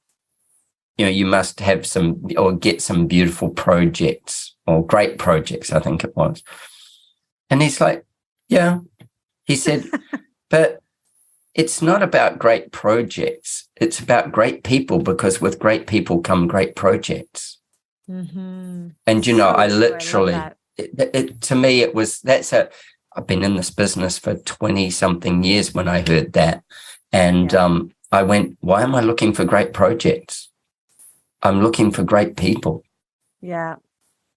you must have some or get some beautiful projects or great projects, I think it was. And he's like, yeah. He said, but it's not about great projects. It's about great people, because with great people come great projects. And, you know, I literally, to me, it was, I've been in this business for 20 something years when I heard that. And I went, why am I looking for great projects? I'm looking for great people. Yeah.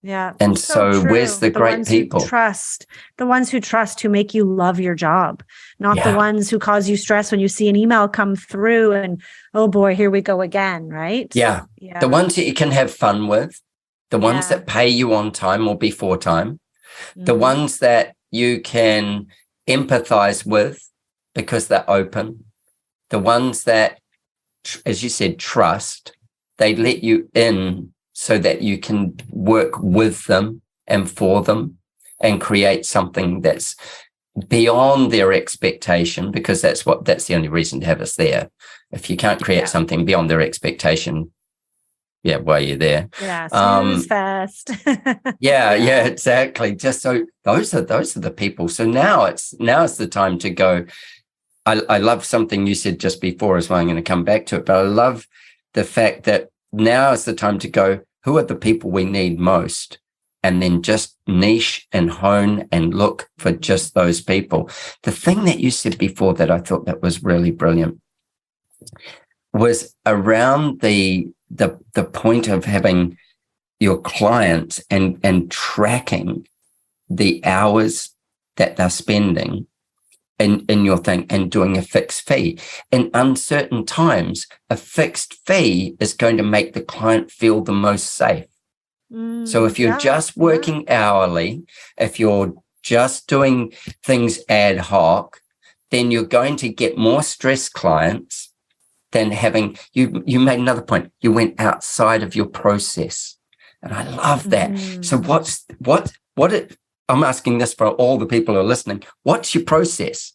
Yeah. And so where's the great people? The ones who trust, who make you love your job, not the ones who cause you stress when you see an email come through and, oh boy, here we go again, right? Yeah. The ones that you can have fun with, the ones that pay you on time or before time, the ones that you can empathize with because they're open, the ones that, as you said, trust, they let you in so that you can work with them and for them and create something that's beyond their expectation, because that's the only reason to have us there. If you can't create something beyond their expectation, why are you there? Yeah, snooze fast. yeah, exactly. Just so those are the people. So now it's the time to go. I love something you said just before as well. I'm going to come back to it, but I love the fact that now is the time to go, who are the people we need most? And then just niche and hone and look for just those people. The thing that you said before that I thought that was really brilliant was around the point of having your clients and tracking the hours that they're spending in your thing and doing a fixed fee. In uncertain times, a fixed fee is going to make the client feel the most safe. So if you're just working hourly, if you're just doing things ad hoc, then you're going to get more stressed clients than having, you made another point, you went outside of your process. And I love that. So I'm asking this for all the people who are listening. What's your process?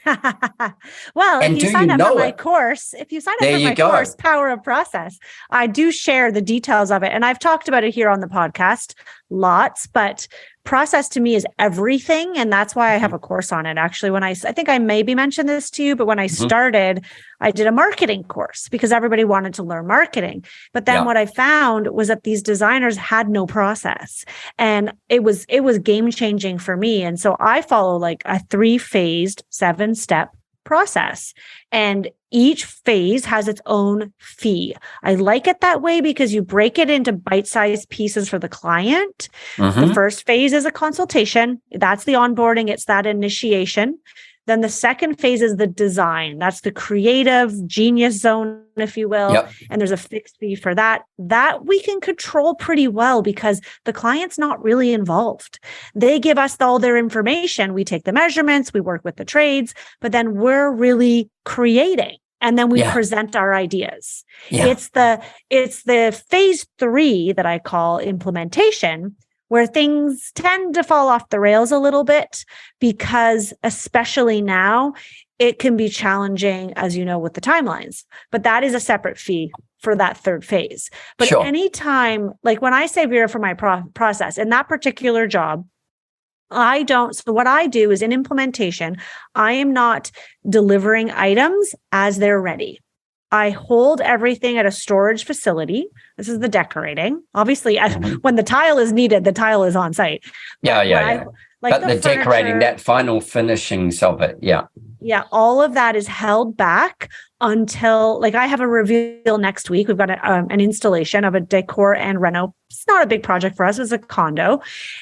Well, if you sign up for my course, Power of Process, I do share the details of it. And I've talked about it here on the podcast lots, but process to me is everything. And that's why I have a course on it. Actually, I think I maybe mentioned this to you, but when I started, I did a marketing course because everybody wanted to learn marketing. But then what I found was that these designers had no process, and it was game changing for me. And so I follow like a 3-phased 7-step process. And each phase has its own fee. I like it that way because you break it into bite-sized pieces for the client. The first phase is a consultation. That's the onboarding. It's that initiation. Then the second phase is the design. That's the creative genius zone, if you will. Yep. And there's a fixed fee for that. That we can control pretty well because the client's not really involved. They give us all their information. We take the measurements, we work with the trades, but then we're really creating. And then we present our ideas. Yeah. It's the phase 3 that I call implementation, where things tend to fall off the rails a little bit because especially now, it can be challenging, as you know, with the timelines. But that is a separate fee for that third phase. But anytime, like when I say Vera for my process, in that particular job, so what I do is in implementation, I am not delivering items as they're ready. I hold everything at a storage facility. This is the decorating. Obviously, when the tile is needed, the tile is on site. But the decorating, that final finishings of it, Yeah, all of that is held back until, like, I have a reveal next week. We've got an installation of a decor and reno. It's not a big project for us. It's a condo.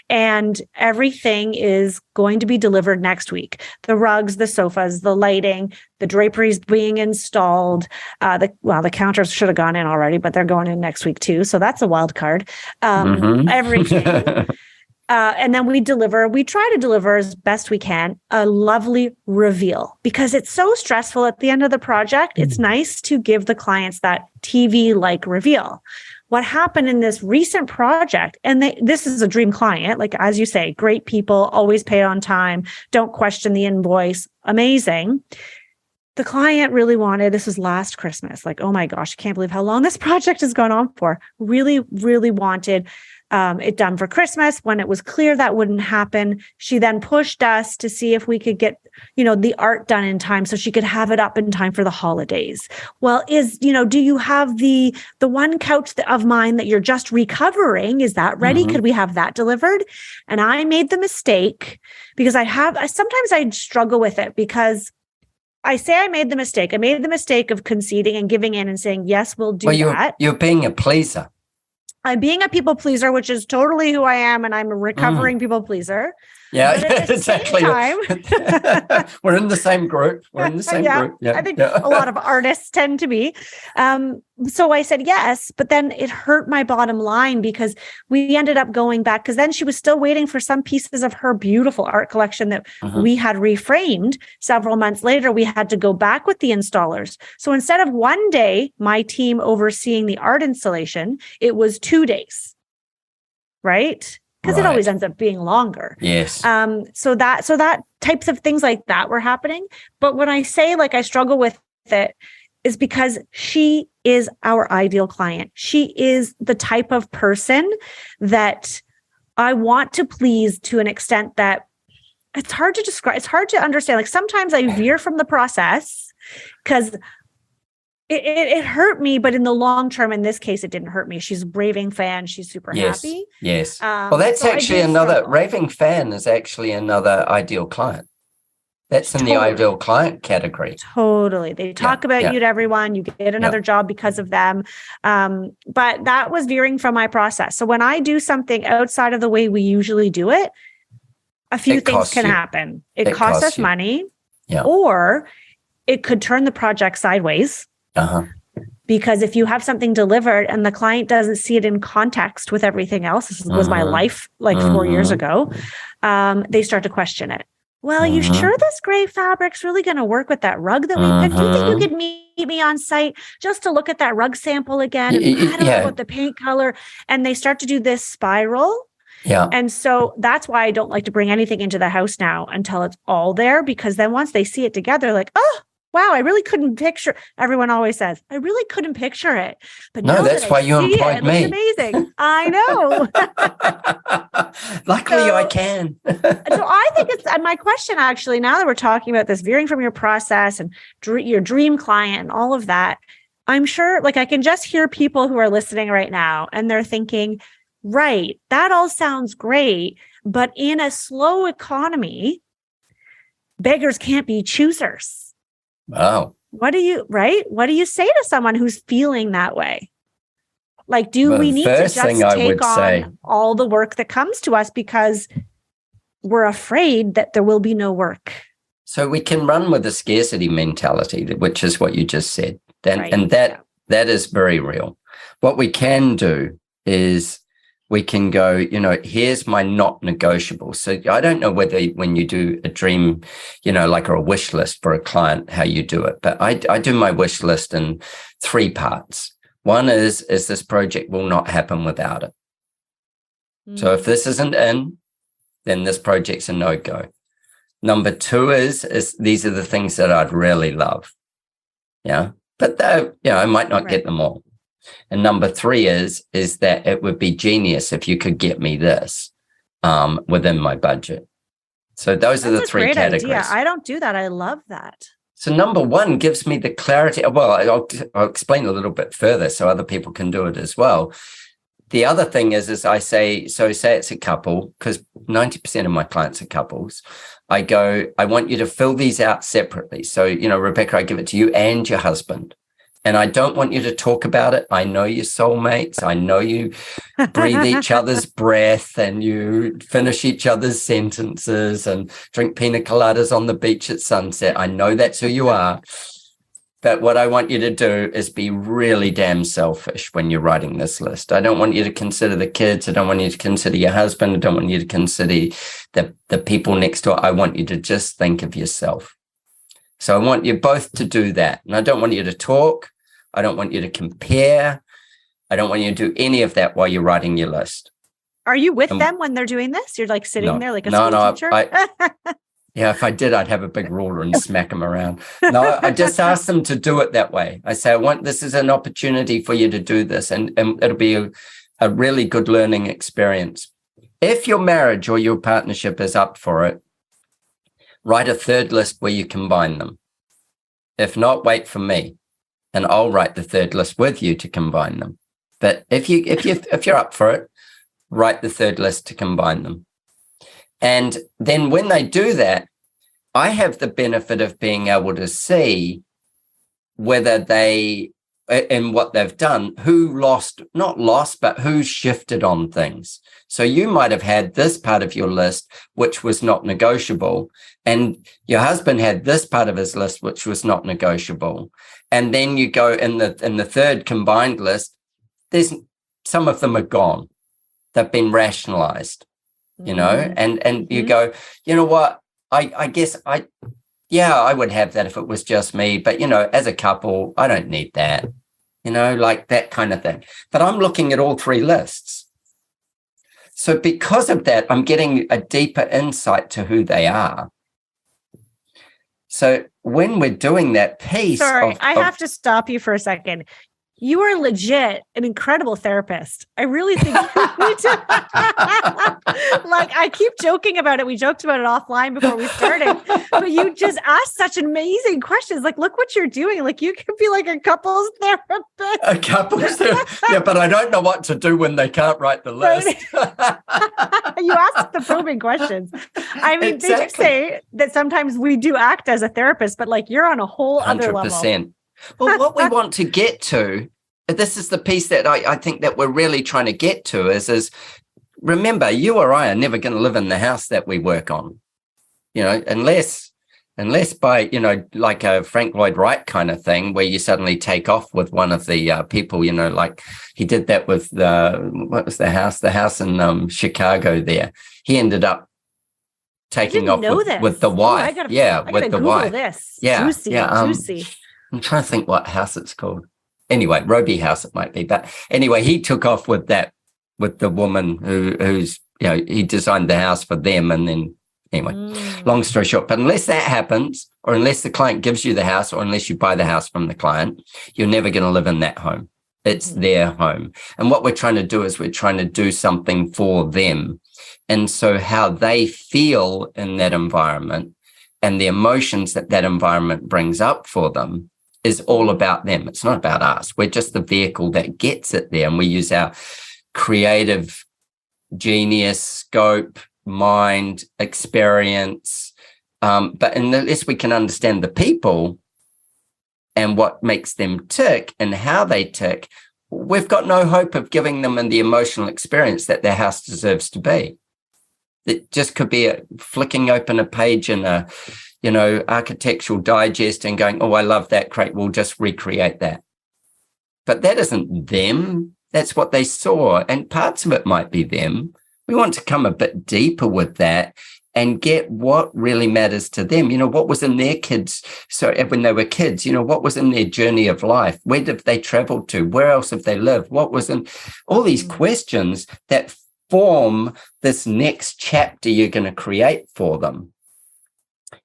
And everything is going to be delivered next week. The rugs, the sofas, the lighting, the draperies being installed. The counters should have gone in already, but they're going in next week too. So that's a wild card. Everything. And then we try to deliver as best we can, a lovely reveal because it's so stressful at the end of the project. It's nice to give the clients that TV-like reveal. What happened in this recent project, and this is a dream client, like, as you say, great people, always pay on time, don't question the invoice, amazing. The client really wanted, this was last Christmas, like, oh my gosh, I can't believe how long this project has gone on for. Really, really wanted it done for Christmas. When it was clear that wouldn't happen, she then pushed us to see if we could get, the art done in time so she could have it up in time for the holidays. Well, do you have the one couch of mine that you're just recovering? Is that ready? Could we have that delivered? And I made the mistake because sometimes I struggle with it because I say I made the mistake. I made the mistake of conceding and giving in and saying, yes, we'll do that. You're being a pleaser. I'm being a people pleaser, which is totally who I am, and I'm a recovering people pleaser. Yeah, exactly. We're in the same group. We're in the same group. Yeah, I think a lot of artists tend to be. So I said yes, but then it hurt my bottom line because we ended up going back because then she was still waiting for some pieces of her beautiful art collection that we had reframed. Several months later, we had to go back with the installers. So instead of one day, my team overseeing the art installation, it was 2 days, right? Because it always ends up being longer. Yes. So that types of things like that were happening. But when I say like I struggle with it, is because she is our ideal client. She is the type of person that I want to please to an extent that it's hard to describe. It's hard to understand. Like sometimes I veer from the process because it hurt me, but in the long term, in this case, it didn't hurt me. She's a raving fan. She's super happy. Yes. Well, that's actually raving fan is actually another ideal client. That's in the ideal client category. Totally. They talk about you to everyone. You get another job because of them. But that was veering from my process. So when I do something outside of the way we usually do it, a few things can happen. It costs us money, or it could turn the project sideways. Because if you have something delivered and the client doesn't see it in context with everything else, this was my life like 4 years ago, they start to question it. Well, are you sure this gray fabric's really going to work with that rug that we picked? Do you think you could meet me on site just to look at that rug sample again? I don't know what the paint color. And they start to do this spiral. Yeah. And so that's why I don't like to bring anything into the house now until it's all there, because then once they see it together, like, oh, wow, I really couldn't picture. Everyone always says, I really couldn't picture it. But no, that's why you employed me. It's amazing. I know. Luckily, I can. So I think it's my question, actually, now that we're talking about this, veering from your process and your dream client and all of that, I'm sure, like, I can just hear people who are listening right now and they're thinking, right, that all sounds great. But in a slow economy, beggars can't be choosers. Wow. What do you say to someone who's feeling that way? Like, do Well, we the need to first just thing I take would say, on all the work that comes to us because we're afraid that there will be no work? so we can run with a scarcity mentality, which is what you just said. Right. And that is very real. What we can do is we can go, here's my not negotiable. So I don't know whether when you do a dream, like a wish list for a client, how you do it, but I do my wish list in 3 parts. One is this project will not happen without it. So if this isn't in, then this project's a no-go. Number 2 is these are the things that I'd really love. Yeah. But I might not get them all. And number 3 is that it would be genius if you could get me this within my budget. So those are the 3 categories. Idea. I don't do that. I love that. So number 1 gives me the clarity. Well, I'll explain a little bit further so other people can do it as well. The other thing is I say it's a couple, because 90% of my clients are couples. I go, I want you to fill these out separately. So, Rebecca, I give it to you and your husband. And I don't want you to talk about it. I know your soulmates. I know you breathe each other's breath and you finish each other's sentences and drink pina coladas on the beach at sunset. I know that's who you are. But what I want you to do is be really damn selfish when you're writing this list. I don't want you to consider the kids. I don't want you to consider your husband. I don't want you to consider the people next door. I want you to just think of yourself. So I want you both to do that. And I don't want you to talk. I don't want you to compare. I don't want you to do any of that while you're writing your list. Are you with them when they're doing this? You're like sitting there like a school teacher? Yeah, if I did, I'd have a big ruler and smack them around. No, I just ask them to do it that way. I say, this is an opportunity for you to do this. And it'll be a really good learning experience. If your marriage or your partnership is up for it, write a 3rd list where you combine them. If not, wait for me, and I'll write the 3rd list with you to combine them. But if you're up for it, write the 3rd list to combine them. And then when they do that, I have the benefit of being able to see whether they, in what they've done, not lost, but who shifted on things. So you might have had this part of your list, which was not negotiable, and your husband had this part of his list, which was not negotiable. And then you go in the 3rd combined list, there's some of them are gone. They've been rationalized, and you go, you know what? I guess I would have that if it was just me, but as a couple, I don't need that. Like that kind of thing. But I'm looking at all 3 lists. So because of that, I'm getting a deeper insight to who they are. So when we're doing that piece... Sorry, I have to stop you for a second. You are legit an incredible therapist. I really think you need to. Like, I keep joking about it. We joked about it offline before we started, but you just asked such amazing questions. Like, look what you're doing. Like, you can be like a couples therapist. A couples therapist. Yeah, but I don't know what to do when they can't write the list. You ask the probing questions. I mean, They do say that sometimes we do act as a therapist, but like you're on a whole 100%. Other level. Well, what we want to get to, this is the piece that I think that we're really trying to get to is remember, you or I are never going to live in the house that we work on, unless by, like a Frank Lloyd Wright kind of thing, where you suddenly take off with one of the people, like he did that with what was the house in Chicago there. He ended up taking off with the wife. I gotta Google wife. This. Yeah. Juicy. I'm trying to think what house it's called. Anyway, Roby House it might be. But anyway, he took off with the woman who's, he designed the house for them. And then anyway, long story short, but unless that happens, or unless the client gives you the house, or unless you buy the house from the client, you're never going to live in that home. It's their home. And what we're trying to do is we're trying to do something for them. And so how they feel in that environment and the emotions that environment brings up for them is all about them. It's not about us. We're just the vehicle that gets it there. And we use our creative genius, scope, mind, experience. But unless we can understand the people, and what makes them tick and how they tick, we've got no hope of giving them the emotional experience that their house deserves to be. It just could be flicking open a page in a, architectural digest and going, oh, I love that. Great. We'll just recreate that. But that isn't them. That's what they saw. And parts of it might be them. We want to come a bit deeper with that and get what really matters to them. What was in their kids. So when they were kids, what was in their journey of life? Where did they travel to? Where else have they lived? What was in all these questions that form this next chapter you're going to create for them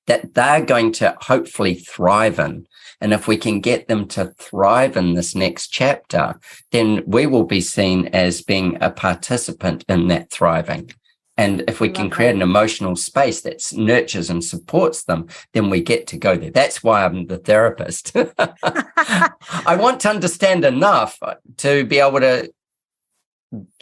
that they're going to hopefully thrive in. And if we can get them to thrive in this next chapter, then we will be seen as being a participant in that thriving. And if we can create an emotional space that nurtures and supports them, then we get to go there. That's why I'm the therapist. I want to understand enough to be able to,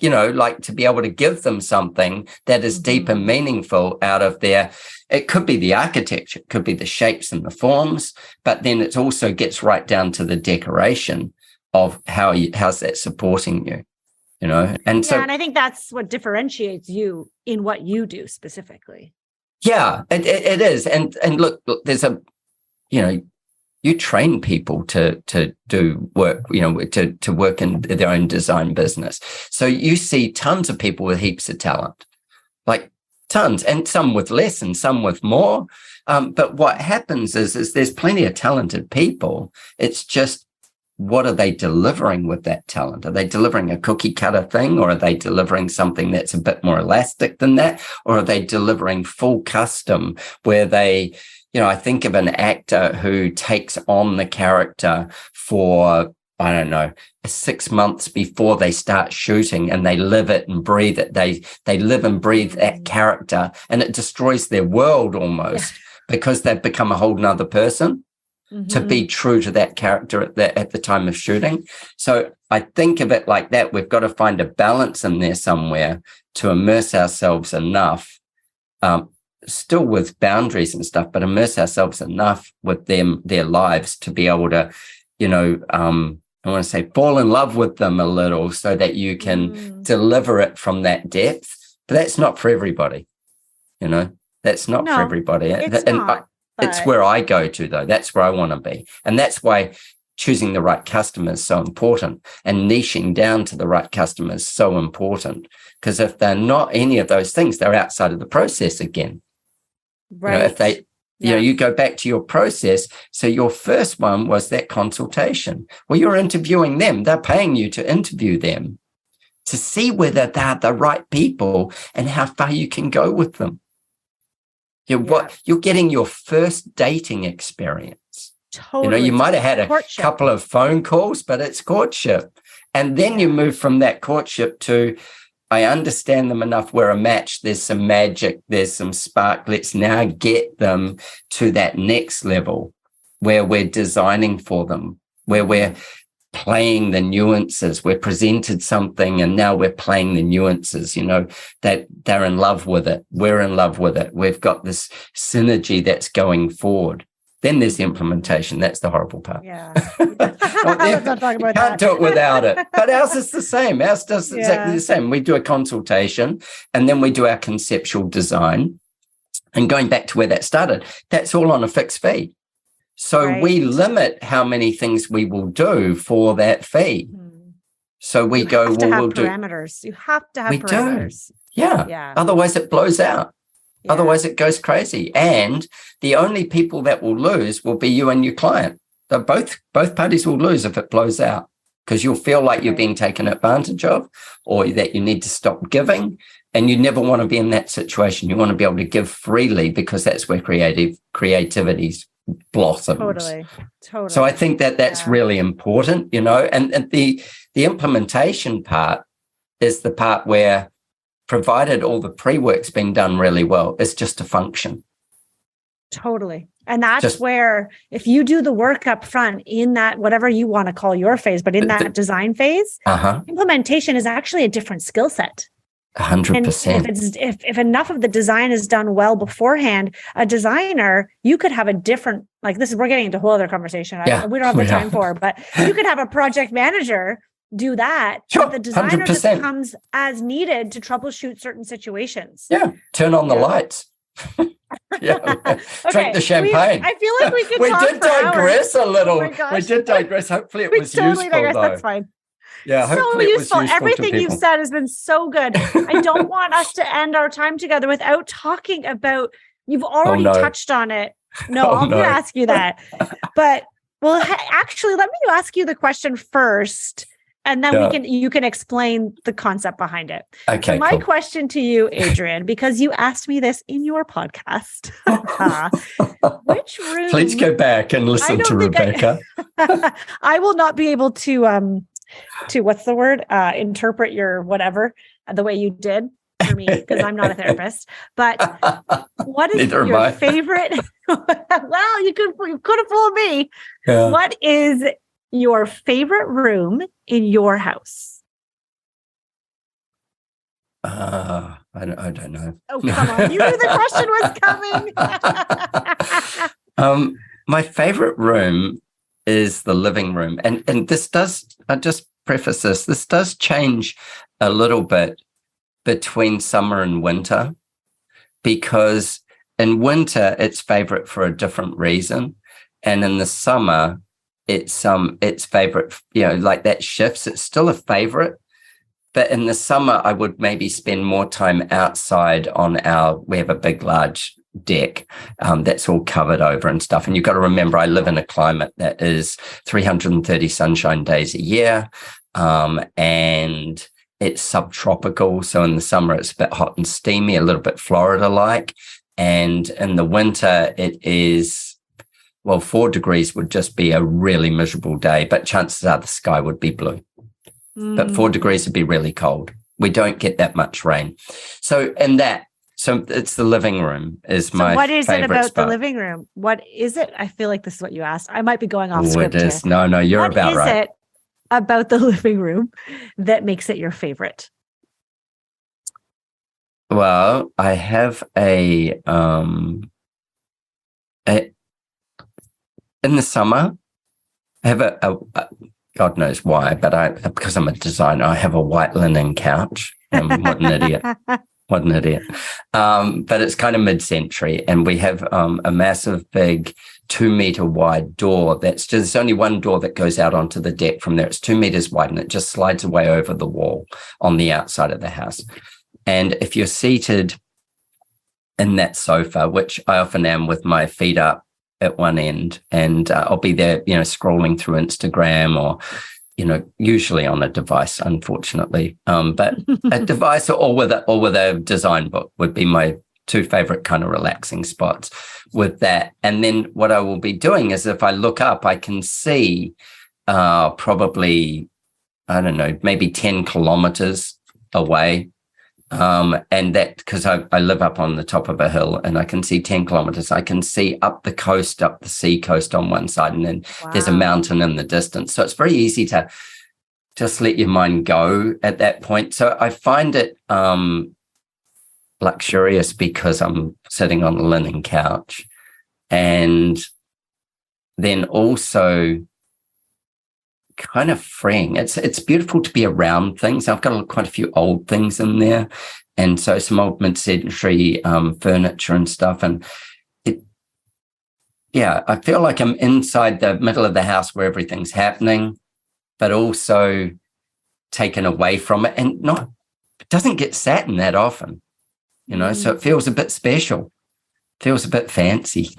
to be able to give them something that is deep and meaningful out of their, it could be the architecture, it could be the shapes and the forms, but then it also gets right down to the decoration of how's that supporting you. And so, and I think that's what differentiates you in what you do specifically. Yeah, it is. And look, there's you train people to do work, to work in their own design business. So you see tons of people with heaps of talent, like tons, and some with less and some with more. But what happens is there's plenty of talented people. It's just, what are they delivering with that talent? Are they delivering a cookie cutter thing, or are they delivering something that's a bit more elastic than that? Or are they delivering full custom where they, I think of an actor who takes on the character for, 6 months before they start shooting, and they live it and breathe it. They live and breathe that character, and it destroys their world almost because they've become a whole nother person. To be true to that character at the time of shooting. So I think of it like that. We've got to find a balance in there somewhere to immerse ourselves enough, still with boundaries and stuff, but immerse ourselves enough with their lives to be able to, I want to say fall in love with them a little so that you can deliver it from that depth. But that's not for everybody. That's not for everybody. It's not. It's where I go to, though. That's where I want to be. And that's why choosing the right customer is so important, and niching down to the right customer is so important. Because if they're not any of those things, they're outside of the process again. Right. If they, you go back to your process. So your first one was that consultation. Well, you're interviewing them. They're paying you to interview them to see whether they're the right people and how far you can go with them. You're getting your first dating experience. Totally. You might have had a couple of phone calls, but it's courtship. And then you move from that courtship to, I understand them enough, we're a match, there's some magic, there's some spark. Let's now get them to that next level where we're designing for them, where we're playing the nuances. We're presented something and now we're playing the nuances, that they're in love with it. We're in love with it. We've got this synergy that's going forward. Then there's the implementation. That's the horrible part. Yeah. Let's not talk about that. Can't do it without it. But ours is the same. Ours does exactly the same. We do a consultation and then we do our conceptual design. And going back to where that started, that's all on a fixed fee. So we limit how many things we will do for that fee. So we we'll do parameters. You have to have parameters. Yeah. Otherwise it blows out. Yeah. Otherwise it goes crazy. And the only people that will lose will be you and your client. So both parties will lose if it blows out, because you'll feel like you're being taken advantage of, or that you need to stop giving. And you never want to be in that situation. You want to be able to give freely, because that's where creativity's blossoms. Totally. So I think that's really important, and the implementation part is the part where, provided all the pre-work's been done really well, it's just a function. Totally. And that's where, if you do the work up front in that, whatever you want to call your phase, but in that design phase, implementation is actually a different skill set. And 100%. if enough of the design is done well beforehand, a designer, you could have a different, like this is, we're getting into a whole other conversation. We don't have the time for, but you could have a project manager do that. Sure, but the designer 100%. just comes as needed to troubleshoot certain situations. Yeah. Turn on the lights. Drink the champagne. I feel like we could we talk did digress hours. a little. Oh we did digress. Hopefully it was totally useful, though. That's fine. Yeah, hopefully so useful. It was useful. Everything you've said has been so good. I don't want us to end our time together without talking about, you've already touched on it. No, I'm going to ask you that. But actually, let me ask you the question first, and then you can explain the concept behind it. Okay. So my question to you, Adrian, because you asked me this in your podcast, which room? Please go back and listen to Rebecca. I will not be able to what's the word? Interpret your whatever the way you did for me, because I'm not a therapist. But what is your favorite? Well, you could have fooled me. Yeah. What is your favorite room in your house? I don't know. Oh, come on. You knew the question was coming. My favorite room is the living room. And this does, I just preface this does change a little bit between summer and winter, because in winter, it's favorite for a different reason. And in the summer, it's favorite, like that shifts. It's still a favorite. But in the summer, I would maybe spend more time outside we have a big, large deck that's all covered over and stuff. And you've got to remember, I live in a climate that is 330 sunshine days a year. And it's subtropical. So in the summer, it's a bit hot and steamy, a little bit Florida-like. And in the winter, it is, 4 degrees would just be a really miserable day, but chances are the sky would be blue. But 4 degrees would be really cold. We don't get that much rain. So it's the living room is my favorite. What is it about the living room? What is it? I feel like this is what you asked. I might be going off script it is. here. No, you're about right. What is it about the living room that makes it your favorite? Well, I have in the summer, I have a God knows why, but because I'm a designer, I have a white linen couch. What an idiot. What an idiot. But it's kind of mid-century, and we have a massive, big 2-meter wide door. There's only one door that goes out onto the deck from there. It's 2 meters wide, and it just slides away over the wall on the outside of the house. And if you're seated in that sofa, which I often am with my feet up at one end, and I'll be there, scrolling through Instagram or, usually on a device, unfortunately. But a device or with a design book would be my 2 favorite kind of relaxing spots with that. And then what I will be doing is, if I look up, I can see probably, I don't know, maybe 10 kilometers away. And that, because I live up on the top of a hill, and I can see 10 kilometers. I can see up the coast, up the sea coast on one side, and then there's a mountain in the distance. So it's very easy to just let your mind go at that point. So I find it luxurious because I'm sitting on a linen couch, and then also kind of freeing. It's beautiful to be around things. I've got quite a few old things in there, and so some old mid-century furniture and stuff. And I feel like I'm inside the middle of the house where everything's happening, but also taken away from it, and it doesn't get sat in that often, so it feels a bit special. Feels a bit fancy.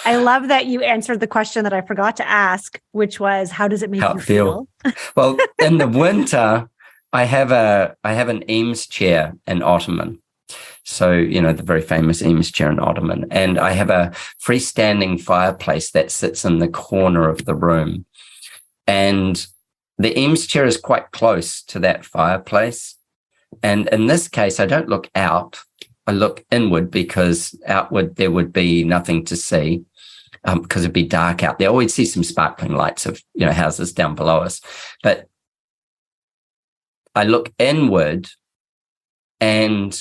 I love that you answered the question that I forgot to ask, which was, how does it make you feel? Well, in the winter, I have an Eames chair and ottoman. So, the very famous Eames chair and ottoman. And I have a freestanding fireplace that sits in the corner of the room. And the Eames chair is quite close to that fireplace. And in this case, I don't look out. I look inward, because outward there would be nothing to see, because it'd be dark out there. Or we'd see some sparkling lights of houses down below us. But I look inward, and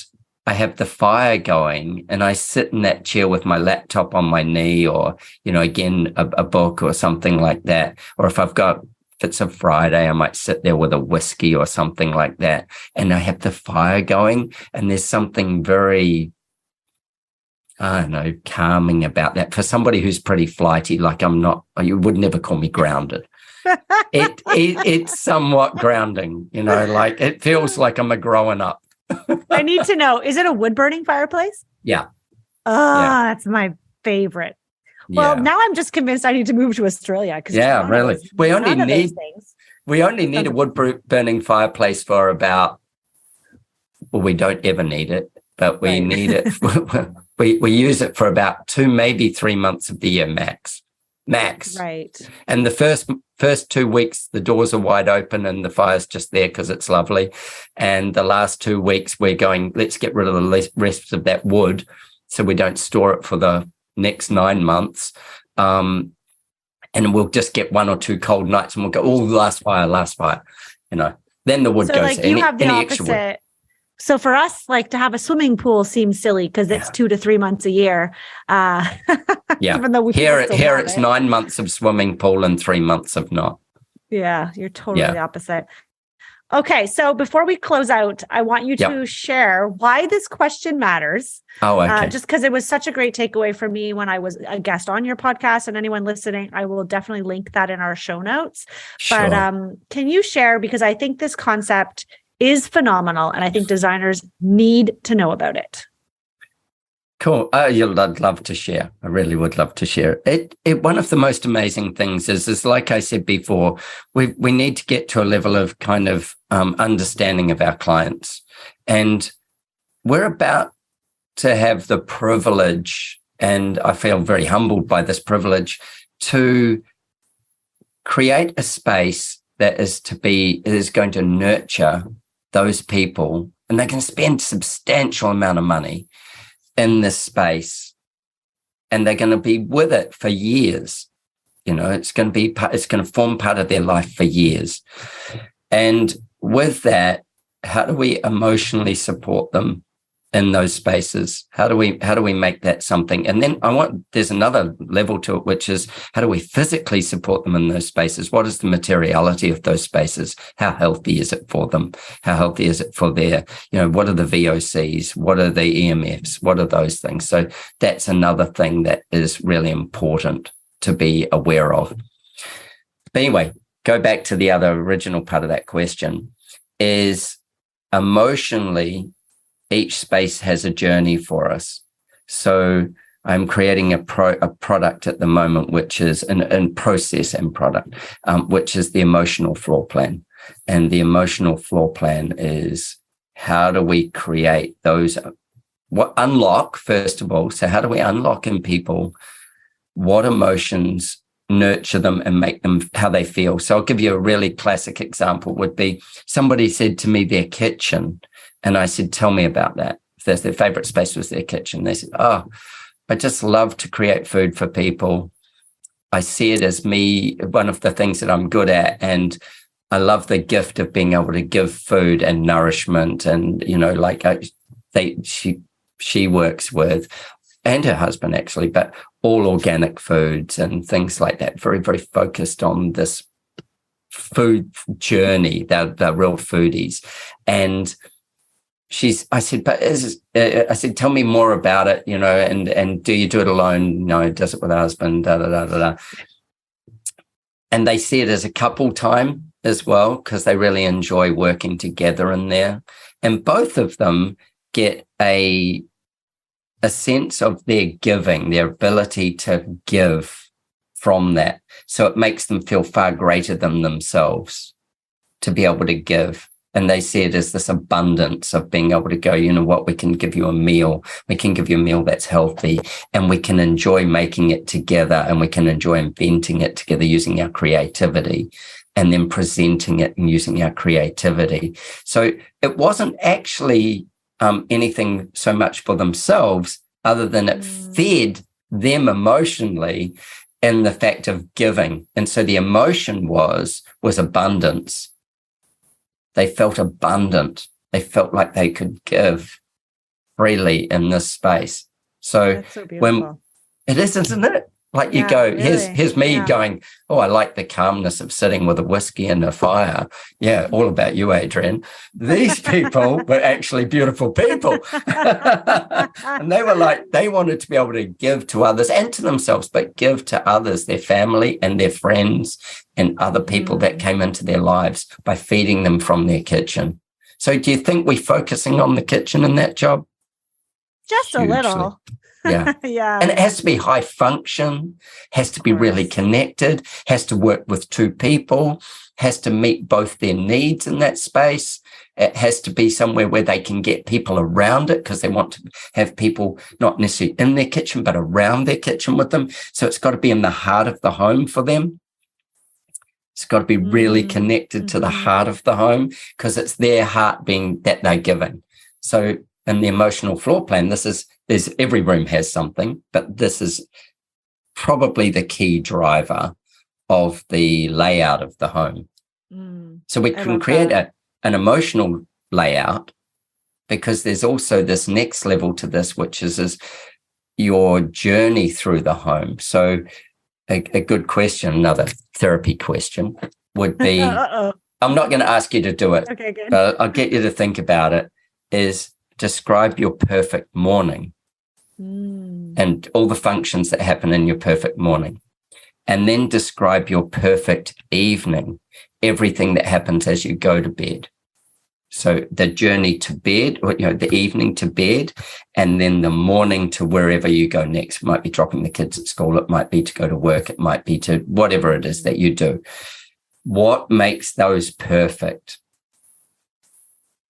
I have the fire going, and I sit in that chair with my laptop on my knee, or, again, a book or something like that. Or if it's a Friday, I might sit there with a whiskey or something like that, and I have the fire going, and there's something very, I don't know, calming about that. For somebody who's pretty flighty, like I'm not, you would never call me grounded. It's somewhat grounding, like it feels like I'm a growing up. I need to know, is it a wood burning fireplace? Yeah. Oh, Yeah. that's my favorite. Well, now I'm just convinced I need to move to Australia. Yeah, really. We only need a wood burning fireplace for about, well, we don't ever need it, but we need it. We use it for about 2, maybe 3 months of the year max. Right. And the first 2 weeks, the doors are wide open and the fire's just there because it's lovely. And the last 2 weeks, we're going, let's get rid of the rest of that wood so we don't store it for the next 9 months. And we'll just get 1 or 2 cold nights and we'll go, last fire. Then the wood goes. Like you have the opposite. So for us, like to have a swimming pool seems silly because it's 2 to 3 months a year. Even though here it's 9 months of swimming pool and 3 months of not. Yeah, you're totally the opposite. Okay, so before we close out, I want you to share why this question matters. Oh, okay. Just because it was such a great takeaway for me when I was a guest on your podcast, and anyone listening, I will definitely link that in our show notes. Sure. But can you share, because I think this concept is phenomenal, and I think designers need to know about it. Cool. I'd love to share. I really would love to share. One of the most amazing things is like I said before, we need to get to a level of kind of understanding of our clients. And we're about to have the privilege, and I feel very humbled by this privilege, to create a space that is going to nurture those people, and they can spend substantial amount of money in this space, and they're going to be with it for years. It's going to form part of their life for years. And with that, how do we emotionally support them in those spaces? How do we make that something? And then there's another level to it, which is how do we physically support them in those spaces? What is the materiality of those spaces? How healthy is it for them? How healthy is it for their, what are the VOCs? What are the EMFs? What are those things? So that's another thing that is really important to be aware of. But anyway, go back to the other original part of that question is emotionally, each space has a journey for us. So I'm creating a product at the moment, which is in process and product, which is the emotional floor plan. And the emotional floor plan is how do we create those, unlock, first of all. So how do we unlock in people what emotions nurture them and make them how they feel? So I'll give you a really classic example would be somebody said to me their kitchen, and I said, tell me about that. If their favorite space was their kitchen. They said, I just love to create food for people. I see it as one of the things that I'm good at. And I love the gift of being able to give food and nourishment. And, she works with, and her husband actually, but all organic foods and things like that. Very, very focused on this food journey. They're real foodies. And I said, tell me more about it, and do you do it alone? No, does it with her husband, And they see it as a couple time as well, because they really enjoy working together in there. And both of them get a sense of their giving, their ability to give from that. So it makes them feel far greater than themselves to be able to give. And they see it as this abundance of being able to go, we can give you a meal. We can give you a meal that's healthy, and we can enjoy making it together, and we can enjoy inventing it together using our creativity, and then presenting it and using our creativity. So it wasn't actually anything so much for themselves other than it fed them emotionally in the fact of giving. And so the emotion was abundance. They felt abundant They felt like they could give freely in this space. So That's so beautiful. It is, isn't it? Like you Yeah, go, really. here's me going, oh, I like the calmness of sitting with a whiskey and a fire. Yeah, all about you, Adrian. These people were actually beautiful people. And they were like, they wanted to be able to give to others and to themselves, but give to others, their family and their friends and other people that came into their lives by feeding them from their kitchen. So do you think we're focusing on the kitchen in that job? Just hugely. A little. Yeah. Yeah. And it has to be high function, has to be really connected, has to work with two people, has to meet both their needs in that space. It has to be somewhere where they can get people around it because they want to have people not necessarily in their kitchen, but around their kitchen with them. So it's got to be in the heart of the home for them. It's got to be really connected to the heart of the home because it's their heart being that they're giving. So in the emotional floor plan, there's every room has something, but this is probably the key driver of the layout of the home. So we can create an emotional layout because there's also this next level to this, which is your journey through the home. So a good question, another therapy question would be, I'm not going to ask you to do it, okay, good. But I'll get you to think about it, is describe your perfect morning and all the functions that happen in your perfect morning. And then describe your perfect evening, everything that happens as you go to bed. So the journey to bed, or, the evening to bed, and then the morning to wherever you go next. It might be dropping the kids at school. It might be to go to work. It might be to whatever it is that you do. What makes those perfect?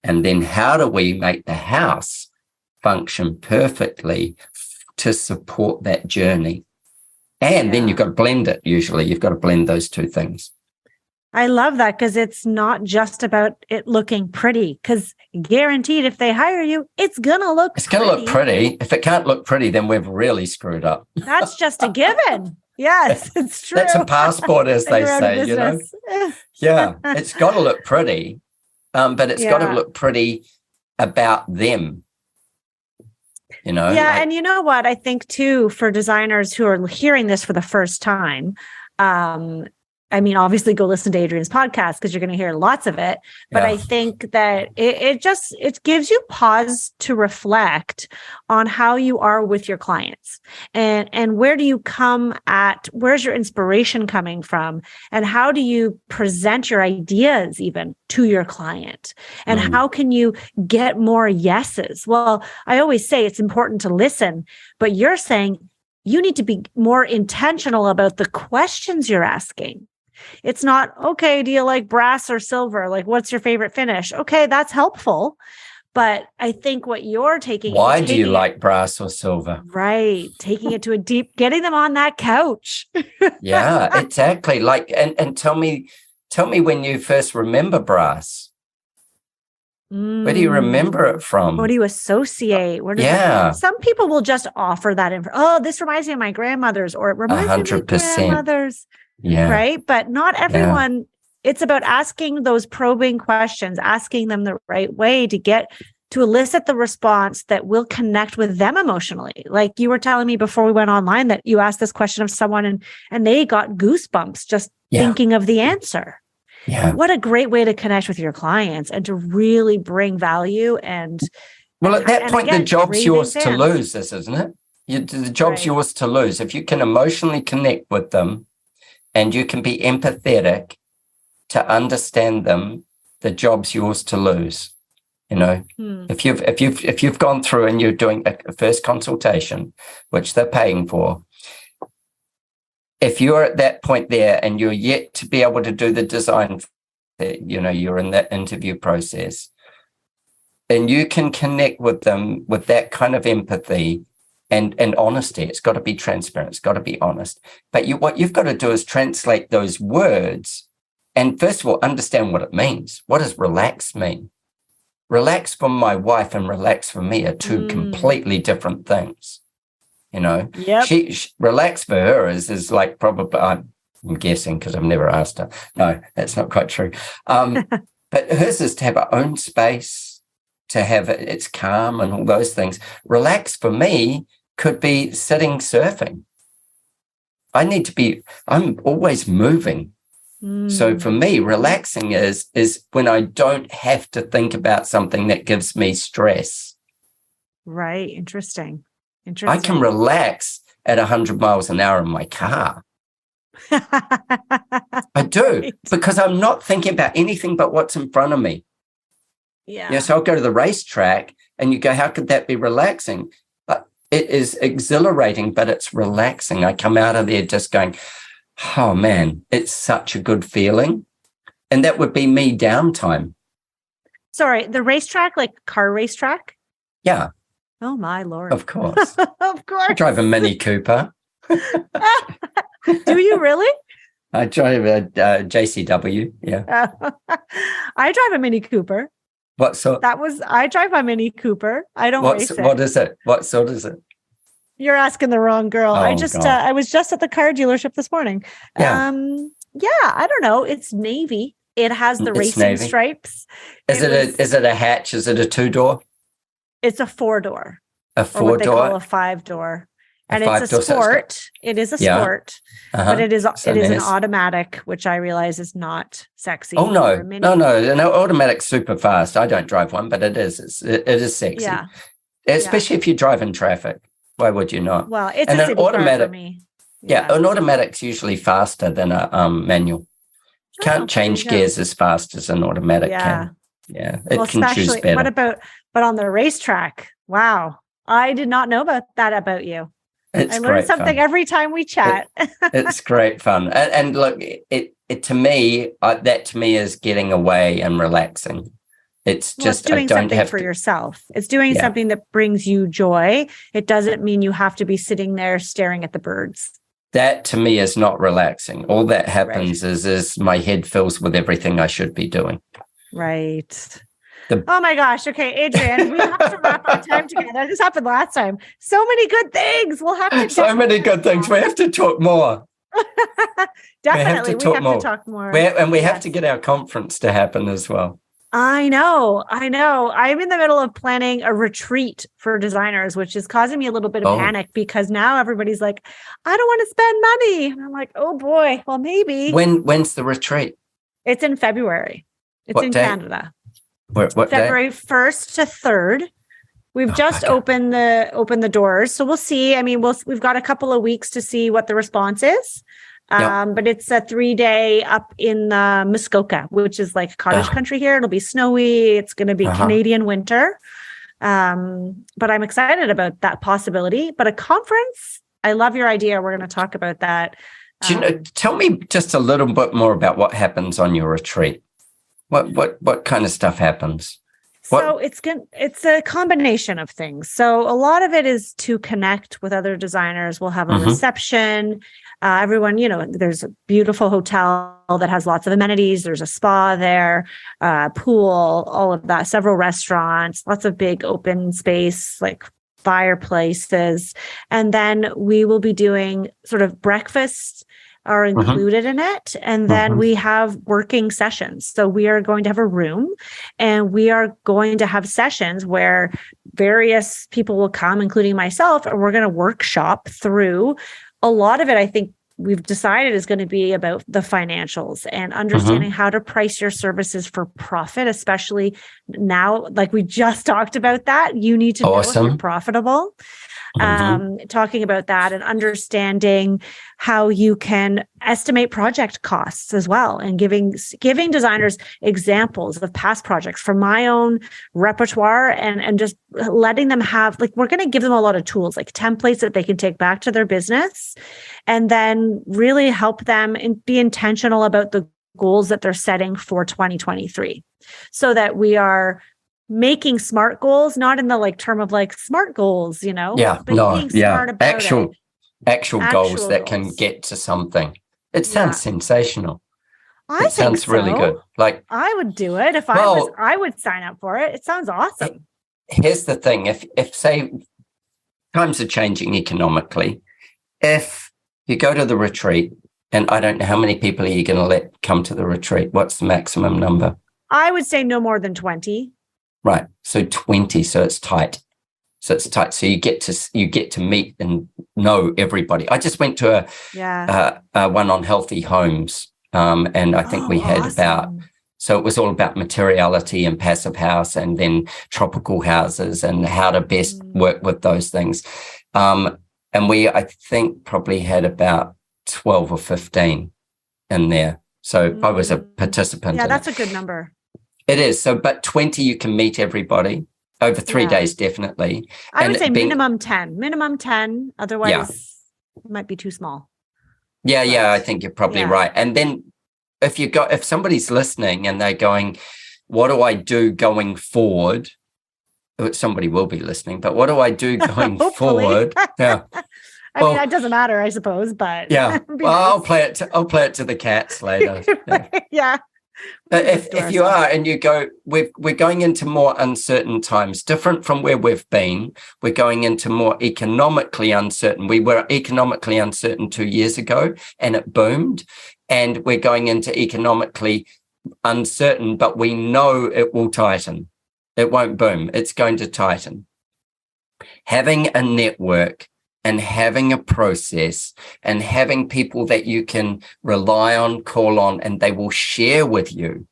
And then how do we make the house function perfectly to support that journey? And then you've got to blend it. Usually you've got to blend those two things. I love that because it's not just about it looking pretty, because guaranteed if they hire you, it's going to look It's going to look pretty. If it can't look pretty, then we've really screwed up. That's just a given. Yes, it's true. That's a passport, as they say, Yeah, it's got to look pretty, but it's got to look pretty about them. Yeah, and you know what? I think too, for designers who are hearing this for the first time, obviously go listen to Adrian's podcast because you're going to hear lots of it. But I think that it gives you pause to reflect on how you are with your clients and where do you come at, where's your inspiration coming from? And how do you present your ideas even to your client? And how can you get more yeses? Well, I always say it's important to listen, but you're saying you need to be more intentional about the questions you're asking. It's not, okay, do you like brass or silver? Like, what's your favorite finish? Okay, that's helpful. But I think what you're taking... Why do you like brass or silver? Right. Taking it to a deep, getting them on that couch. Yeah, exactly. Like, and tell me when you first remember brass. Where do you remember it from? What do you associate? Where does some people will just offer that info. Oh, this reminds me of my grandmother's, or it reminds me of my grandmother's. Yeah. Right. But not everyone, it's about asking those probing questions, asking them the right way to elicit the response that will connect with them emotionally. Like you were telling me before we went online that you asked this question of someone and they got goosebumps just thinking of the answer. Yeah. What a great way to connect with your clients and to really bring value. And well, at that point, the job's yours to lose, isn't it? The job's yours to lose. If you can emotionally connect with them, and you can be empathetic to understand them, the job's yours to lose. If you've gone through and you're doing a first consultation, which they're paying for, if you're at that point there and you're yet to be able to do the design, you're in that interview process, and you can connect with them with that kind of empathy and honesty. It's got to be transparent. It's got to be honest. But what you've got to do is translate those words and first of all, understand what it means. What does relax mean? Relax for my wife and relax for me are two completely different things. She relax for her is like probably, I'm guessing because I've never asked her. No, that's not quite true. But hers is to have her own space, to have it. It's calm and all those things. Relax for me could be sitting surfing. I'm always moving. So for me, relaxing is when I don't have to think about something that gives me stress. Right. Interesting. I can relax at 100 miles an hour in my car. I do, Right. because I'm not thinking about anything but what's in front of me. Yeah. So I'll go to the racetrack and you go, how could that be relaxing? It is exhilarating, but it's relaxing. I come out of there just going, oh man, it's such a good feeling. And that would be me downtime. Sorry, the racetrack, like car racetrack? Yeah. Oh my Lord. Of course. Of course. I drive a Mini Cooper. Do you really? I drive a JCW. Yeah. I drive a Mini Cooper. What sort? I drive a Mini Cooper. I don't race it. What is it? What sort is it? You're asking the wrong girl. Oh, I was just at the car dealership this morning. Yeah. I don't know. It's navy. It has the racing navy. Stripes. Is it a hatch? Is it a 2-door? It's a 4-door. A 4-door? Or what they call a 5-door. And it's a sport. It is a sport, but it is an automatic, which I realize is not sexy. Oh no, an automatic's super fast. I don't drive one, but it is. It is sexy. Yeah. Especially if you drive in traffic. Why would you not? Well, it's an automatic for me. Yeah, an automatic's usually faster than a manual. Can't change gears as fast as an automatic can. Yeah, it can choose better. But on the racetrack? Wow, I did not know about that about you. I learn something every time we chat. It's great fun, and look, it to me that to me is getting away and relaxing. It's just doing something for yourself. It's doing something that brings you joy. It doesn't mean you have to be sitting there staring at the birds. That to me is not relaxing. All that happens is my head fills with everything I should be doing. Right. Oh my gosh. Okay, Adrian, we have to wrap our time together. This happened last time. So many good things. We'll have to so many good things. We have to talk more. Definitely. We have to talk more. We have to get our conference to happen as well. I know. I'm in the middle of planning a retreat for designers, which is causing me a little bit of panic because now everybody's like, I don't want to spend money. And I'm like, oh boy, well, maybe. When's the retreat? It's in February. It's in Canada. What February day? 1st to 3rd. We've just opened the doors. So we'll see. I mean, we've got a couple of weeks to see what the response is. But it's a 3-day up in Muskoka, which is like cottage country here. It'll be snowy. It's going to be Canadian winter. But I'm excited about that possibility. But a conference, I love your idea. We're going to talk about that. Tell me just a little bit more about what happens on your retreat. What kind of stuff happens? So it's a combination of things. So a lot of it is to connect with other designers. We'll have a reception. Everyone, there's a beautiful hotel that has lots of amenities. There's a spa there, pool, all of that, several restaurants, lots of big open space, like fireplaces. And then we will be doing sort of breakfast are included in it. And then we have working sessions. So we are going to have a room and we are going to have sessions where various people will come, including myself, and we're going to workshop through a lot of it. I think we've decided is going to be about the financials and understanding how to price your services for profit, especially now, like we just talked about that. You need to know if you're profitable. Talking about that and understanding how you can estimate project costs as well, and giving designers examples of past projects from my own repertoire and just letting them have, like, we're going to give them a lot of tools, like templates that they can take back to their business and then really help them and be intentional about the goals that they're setting for 2023 so that we are making smart goals, not in the term of smart goals, but being smart about actual goals that can get to something. It sounds sensational. It sounds really good. Like, I would do it if I would sign up for it. It sounds awesome. Here's the thing. If say times are changing economically, if you go to the retreat, and I don't know how many people are you going to let come to the retreat? What's the maximum number? I would say no more than 20. Right. So 20. So it's tight. So it's tight. So you get to meet and know everybody. I just went to a one on healthy homes, and I think we had so it was all about materiality and passive house, and then tropical houses and how to best work with those things. And I think probably had about 12 or 15 in there. So I was a participant. Yeah, that's a good number. It is. So, but 20, you can meet everybody over 3 days, definitely. I would say minimum 10. Minimum 10. Otherwise, it might be too small. Yeah, I think you're probably right. And then if somebody's listening and they're going, what do I do going forward? Somebody will be listening, but what do I do going forward? Yeah. I mean, it doesn't matter, I suppose, but yeah. Well, nice. I'll play it to the cats later. Yeah. If you are and you go, we're going into more uncertain times, different from where we've been. We're going into more economically uncertain. We were economically uncertain 2 years ago and it boomed. And we're going into economically uncertain, but we know it will tighten. It won't boom. It's going to tighten. Having a network and having a process and having people that you can rely on, call on, and they will share with you,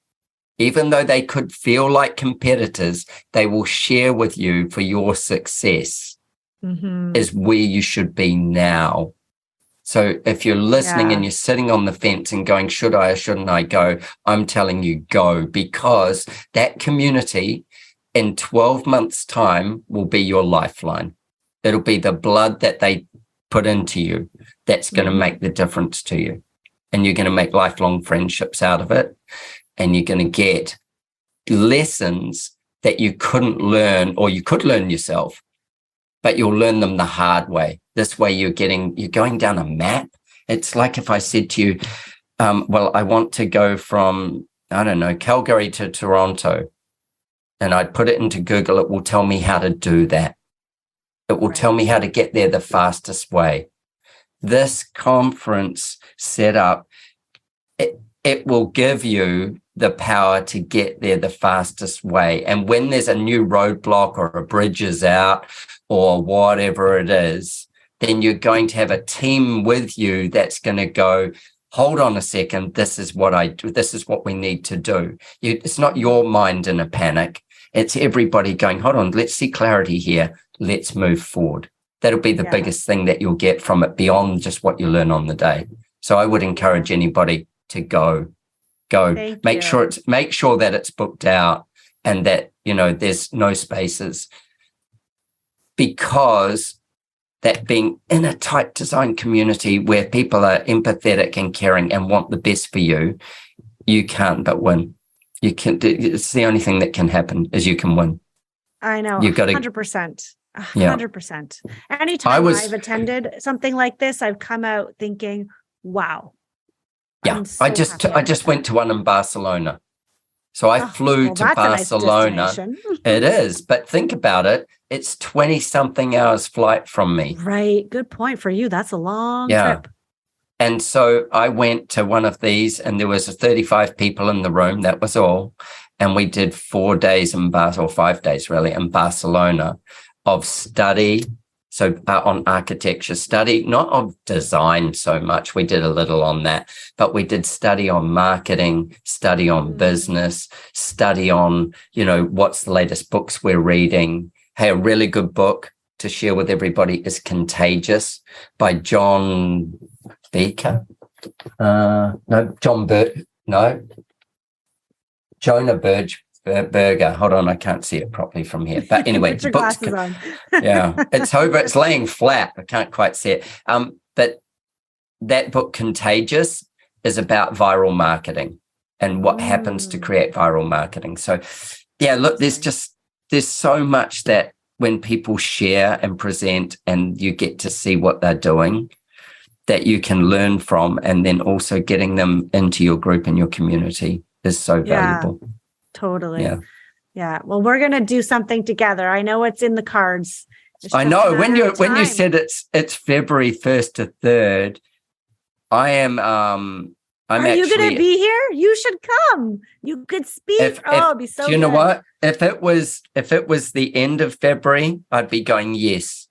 even though they could feel like competitors, they will share with you for your success is where you should be now. So if you're listening and you're sitting on the fence and going, should I or shouldn't I go? I'm telling you, go, because that community in 12 months' time will be your lifeline. It'll be the blood that they put into you that's going to make the difference to you. And you're going to make lifelong friendships out of it. And you're going to get lessons that you couldn't learn, or you could learn yourself, but you'll learn them the hard way. This way you're going down a map. It's like if I said to you, well, I want to go from, I don't know, Calgary to Toronto, and I'd put it into Google, it will tell me how to do that. It will tell me how to get there the fastest way. This conference setup, it will give you the power to get there the fastest way. And when there's a new roadblock or a bridge is out or whatever it is, then you're going to have a team with you that's going to go, hold on a second, this is what we need to do. It's not your mind in a panic. It's everybody going, hold on, let's see clarity here. Let's move forward. That'll be the biggest thing that you'll get from it beyond just what you learn on the day. So I would encourage anybody to go. Make sure that it's booked out and that, there's no spaces, because that being in a tight design community where people are empathetic and caring and want the best for you, you can't but win. It's the only thing that can happen is you can win. I know. You've got to 100%. 100%. Anytime I've attended something like this, I've come out thinking, wow. Yeah. I just went to one in Barcelona. So I flew to Barcelona. Nice it is. But think about it. It's 20 something hours flight from me. Right. Good point for you. That's a long trip. And so I went to one of these and there was 35 people in the room. That was all. And we did 4 days or 5 days really in Barcelona of study. So on architecture study, not of design so much. We did a little on that, but we did study on marketing, study on business, study on, what's the latest books we're reading. Hey, a really good book to share with everybody is Contagious by John Beaker. Jonah Berger. Hold on, I can't see it properly from here. But anyway, Put your glasses on. it's laying flat. I can't quite see it. But that book, Contagious, is about viral marketing and what happens to create viral marketing. So, look, there's so much that when people share and present and you get to see what they're doing that you can learn from, and then also getting them into your group and your community is so valuable. Totally. Yeah. Well, we're going to do something together. I know it's in the cards. I know when you said it's February 1st to 3rd, I am I'm Are you going to actually, be here? You should come. You could speak. It'd be so do you know good. what? If it was the end of February, I'd be going yes,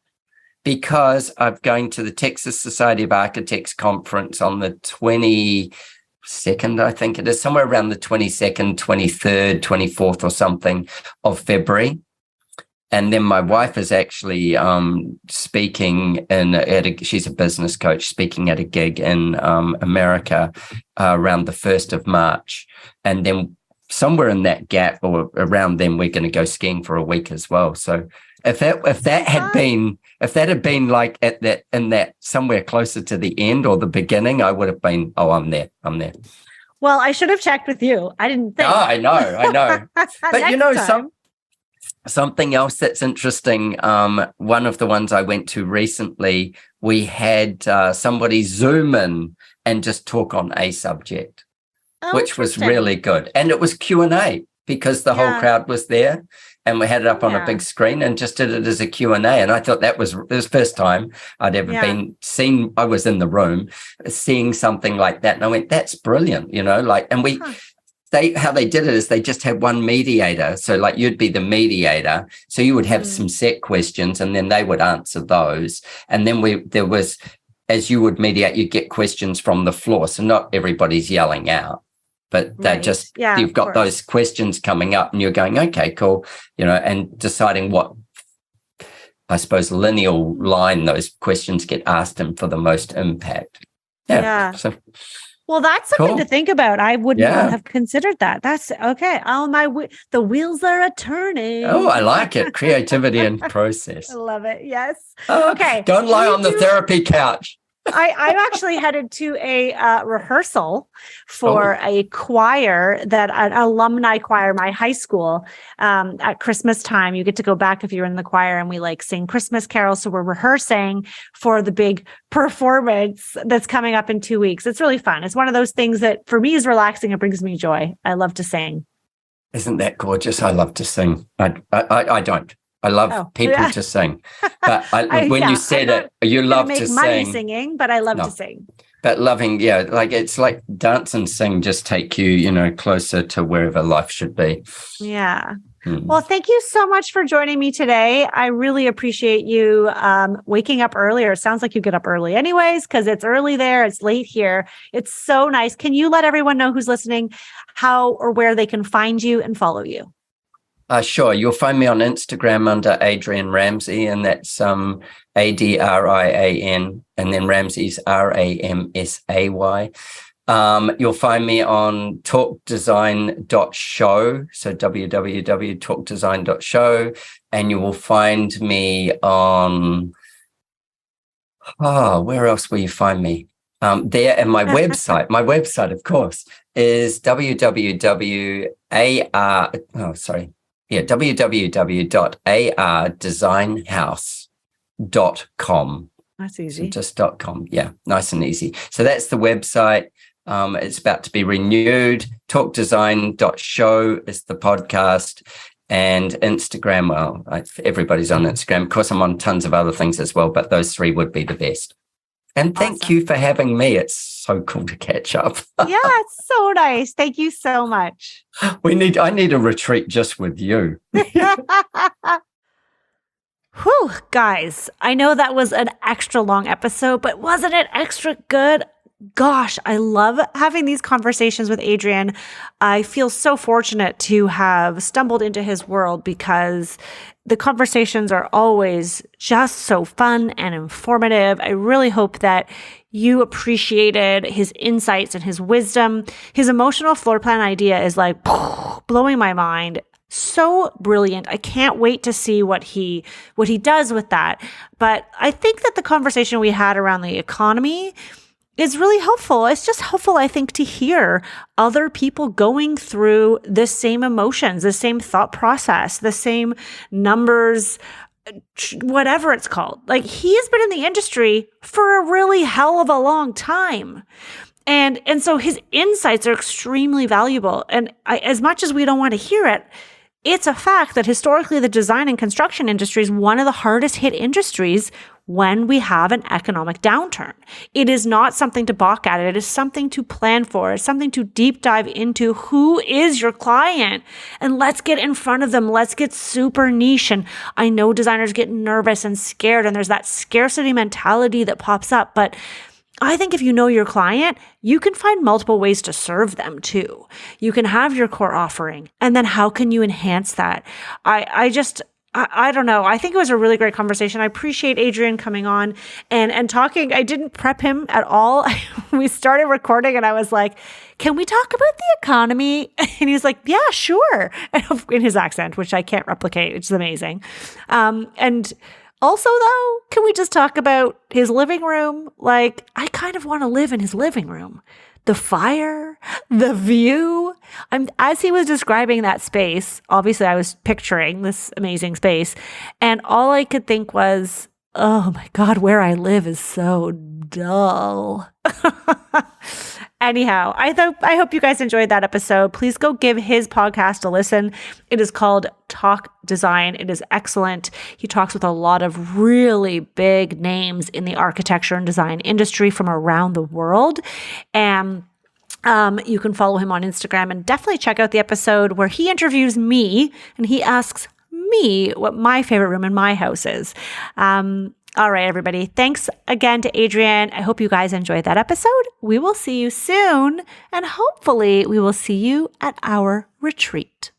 because I'm going to the Texas Society of Architects conference on the 22nd, I think it is, somewhere around the 22nd, 23rd, 24th or something of February. And then my wife is actually speaking she's a business coach, speaking at a gig in America around the 1st of March. And then somewhere in that gap or around then, we're going to go skiing for a week as well. So if that had been like in that somewhere closer to the end or the beginning, I would have been, I'm there. Well, I should have checked with you. I didn't think. Oh, I know. But you know, time. Something else that's interesting, one of the ones I went to recently, we had somebody Zoom in and just talk on a subject, which was really good. And it was Q&A because the whole crowd was there, and we had it up on a big screen and just did it as a Q&A. And I thought it was the first time I'd ever I was in the room seeing something like that. And I went, that's brilliant, how they did it is they just had one mediator. So like you'd be the mediator. So you would have some set questions and then they would answer those. And then as you would mediate, you get questions from the floor. So not everybody's yelling out, but they're you've got those questions coming up and you're going, okay, cool. And deciding what, I suppose, lineal line those questions get asked in for the most impact. Yeah. So, well, that's something to think about. I would not have considered that. That's okay. The wheels are a turning. Oh, I like it. Creativity and process. I love it. Yes. Okay. Don't lie on the therapy couch. I'm actually headed to a rehearsal for a choir, that an alumni choir, my high school, at Christmas time. You get to go back if you're in the choir, and we sing Christmas carols. So we're rehearsing for the big performance that's coming up in 2 weeks. It's really fun. It's one of those things that for me is relaxing. It brings me joy. I love to sing. Isn't that gorgeous? I love to sing. I don't. I love people to sing, but when you said it, you love to sing. Money singing, but I love to sing. But loving, it's like dance and sing just take you, closer to wherever life should be. Yeah. Well, thank you so much for joining me today. I really appreciate you waking up earlier. It sounds like you get up early anyways, because it's early there. It's late here. It's so nice. Can you let everyone know who's listening how or where they can find you and follow you? Sure. You'll find me on Instagram under Adrian Ramsay, and that's ADRIAN, and then Ramsay's RAMSAY. You'll find me on TALKDesign.show, so www.talkdesign.show, and you will find me on, where else will you find me? There, and my website. My website, of course, is www.ardesignhouse.com. That's easy. So just .com. Yeah, nice and easy. So that's the website. It's about to be renewed. TalkDesign.show is the podcast. And Instagram, everybody's on Instagram. Of course, I'm on tons of other things as well, but those three would be the best. And thank you for having me. It's so cool to catch up. Yeah, it's so nice. Thank you so much. I need a retreat just with you. Whew, guys, I know that was an extra long episode, but wasn't it extra good? Gosh, I love having these conversations with Adrian. I feel so fortunate to have stumbled into his world because the conversations are always just so fun and informative. I really hope that you appreciated his insights and his wisdom. His emotional floor plan idea is blowing my mind. So brilliant. I can't wait to see what he does with that. But I think that the conversation we had around the economy is really helpful. It's just helpful, I think, to hear other people going through the same emotions, the same thought process, the same numbers, whatever it's called. He has been in the industry for a really hell of a long time. And so his insights are extremely valuable. And as much as we don't want to hear it, it's a fact that historically the design and construction industry is one of the hardest hit industries when we have an economic downturn. It is not something to balk at. It is something to plan for. It's something to deep dive into. Who is your client? And let's get in front of them. Let's get super niche. And I know designers get nervous and scared, and there's that scarcity mentality that pops up. But I think if you know your client, you can find multiple ways to serve them too. You can have your core offering, and then how can you enhance that? I don't know. I think it was a really great conversation. I appreciate Adrian coming on and talking. I didn't prep him at all. We started recording and I was like, can we talk about the economy? And he was like, yeah, sure. In his accent, which I can't replicate, which is amazing. And also though, can we just talk about his living room? Like, I kind of want to live in his living room. The fire, the view. As he was describing that space, obviously I was picturing this amazing space, and all I could think was, oh my God, where I live is so dull. Anyhow, I hope you guys enjoyed that episode. Please go give his podcast a listen. It is called TALKDesign. It is excellent. He talks with a lot of really big names in the architecture and design industry from around the world. And you can follow him on Instagram and definitely check out the episode where he interviews me and he asks me what my favorite room in my house is. All right, everybody. Thanks again to Adrian. I hope you guys enjoyed that episode. We will see you soon, and hopefully we will see you at our retreat.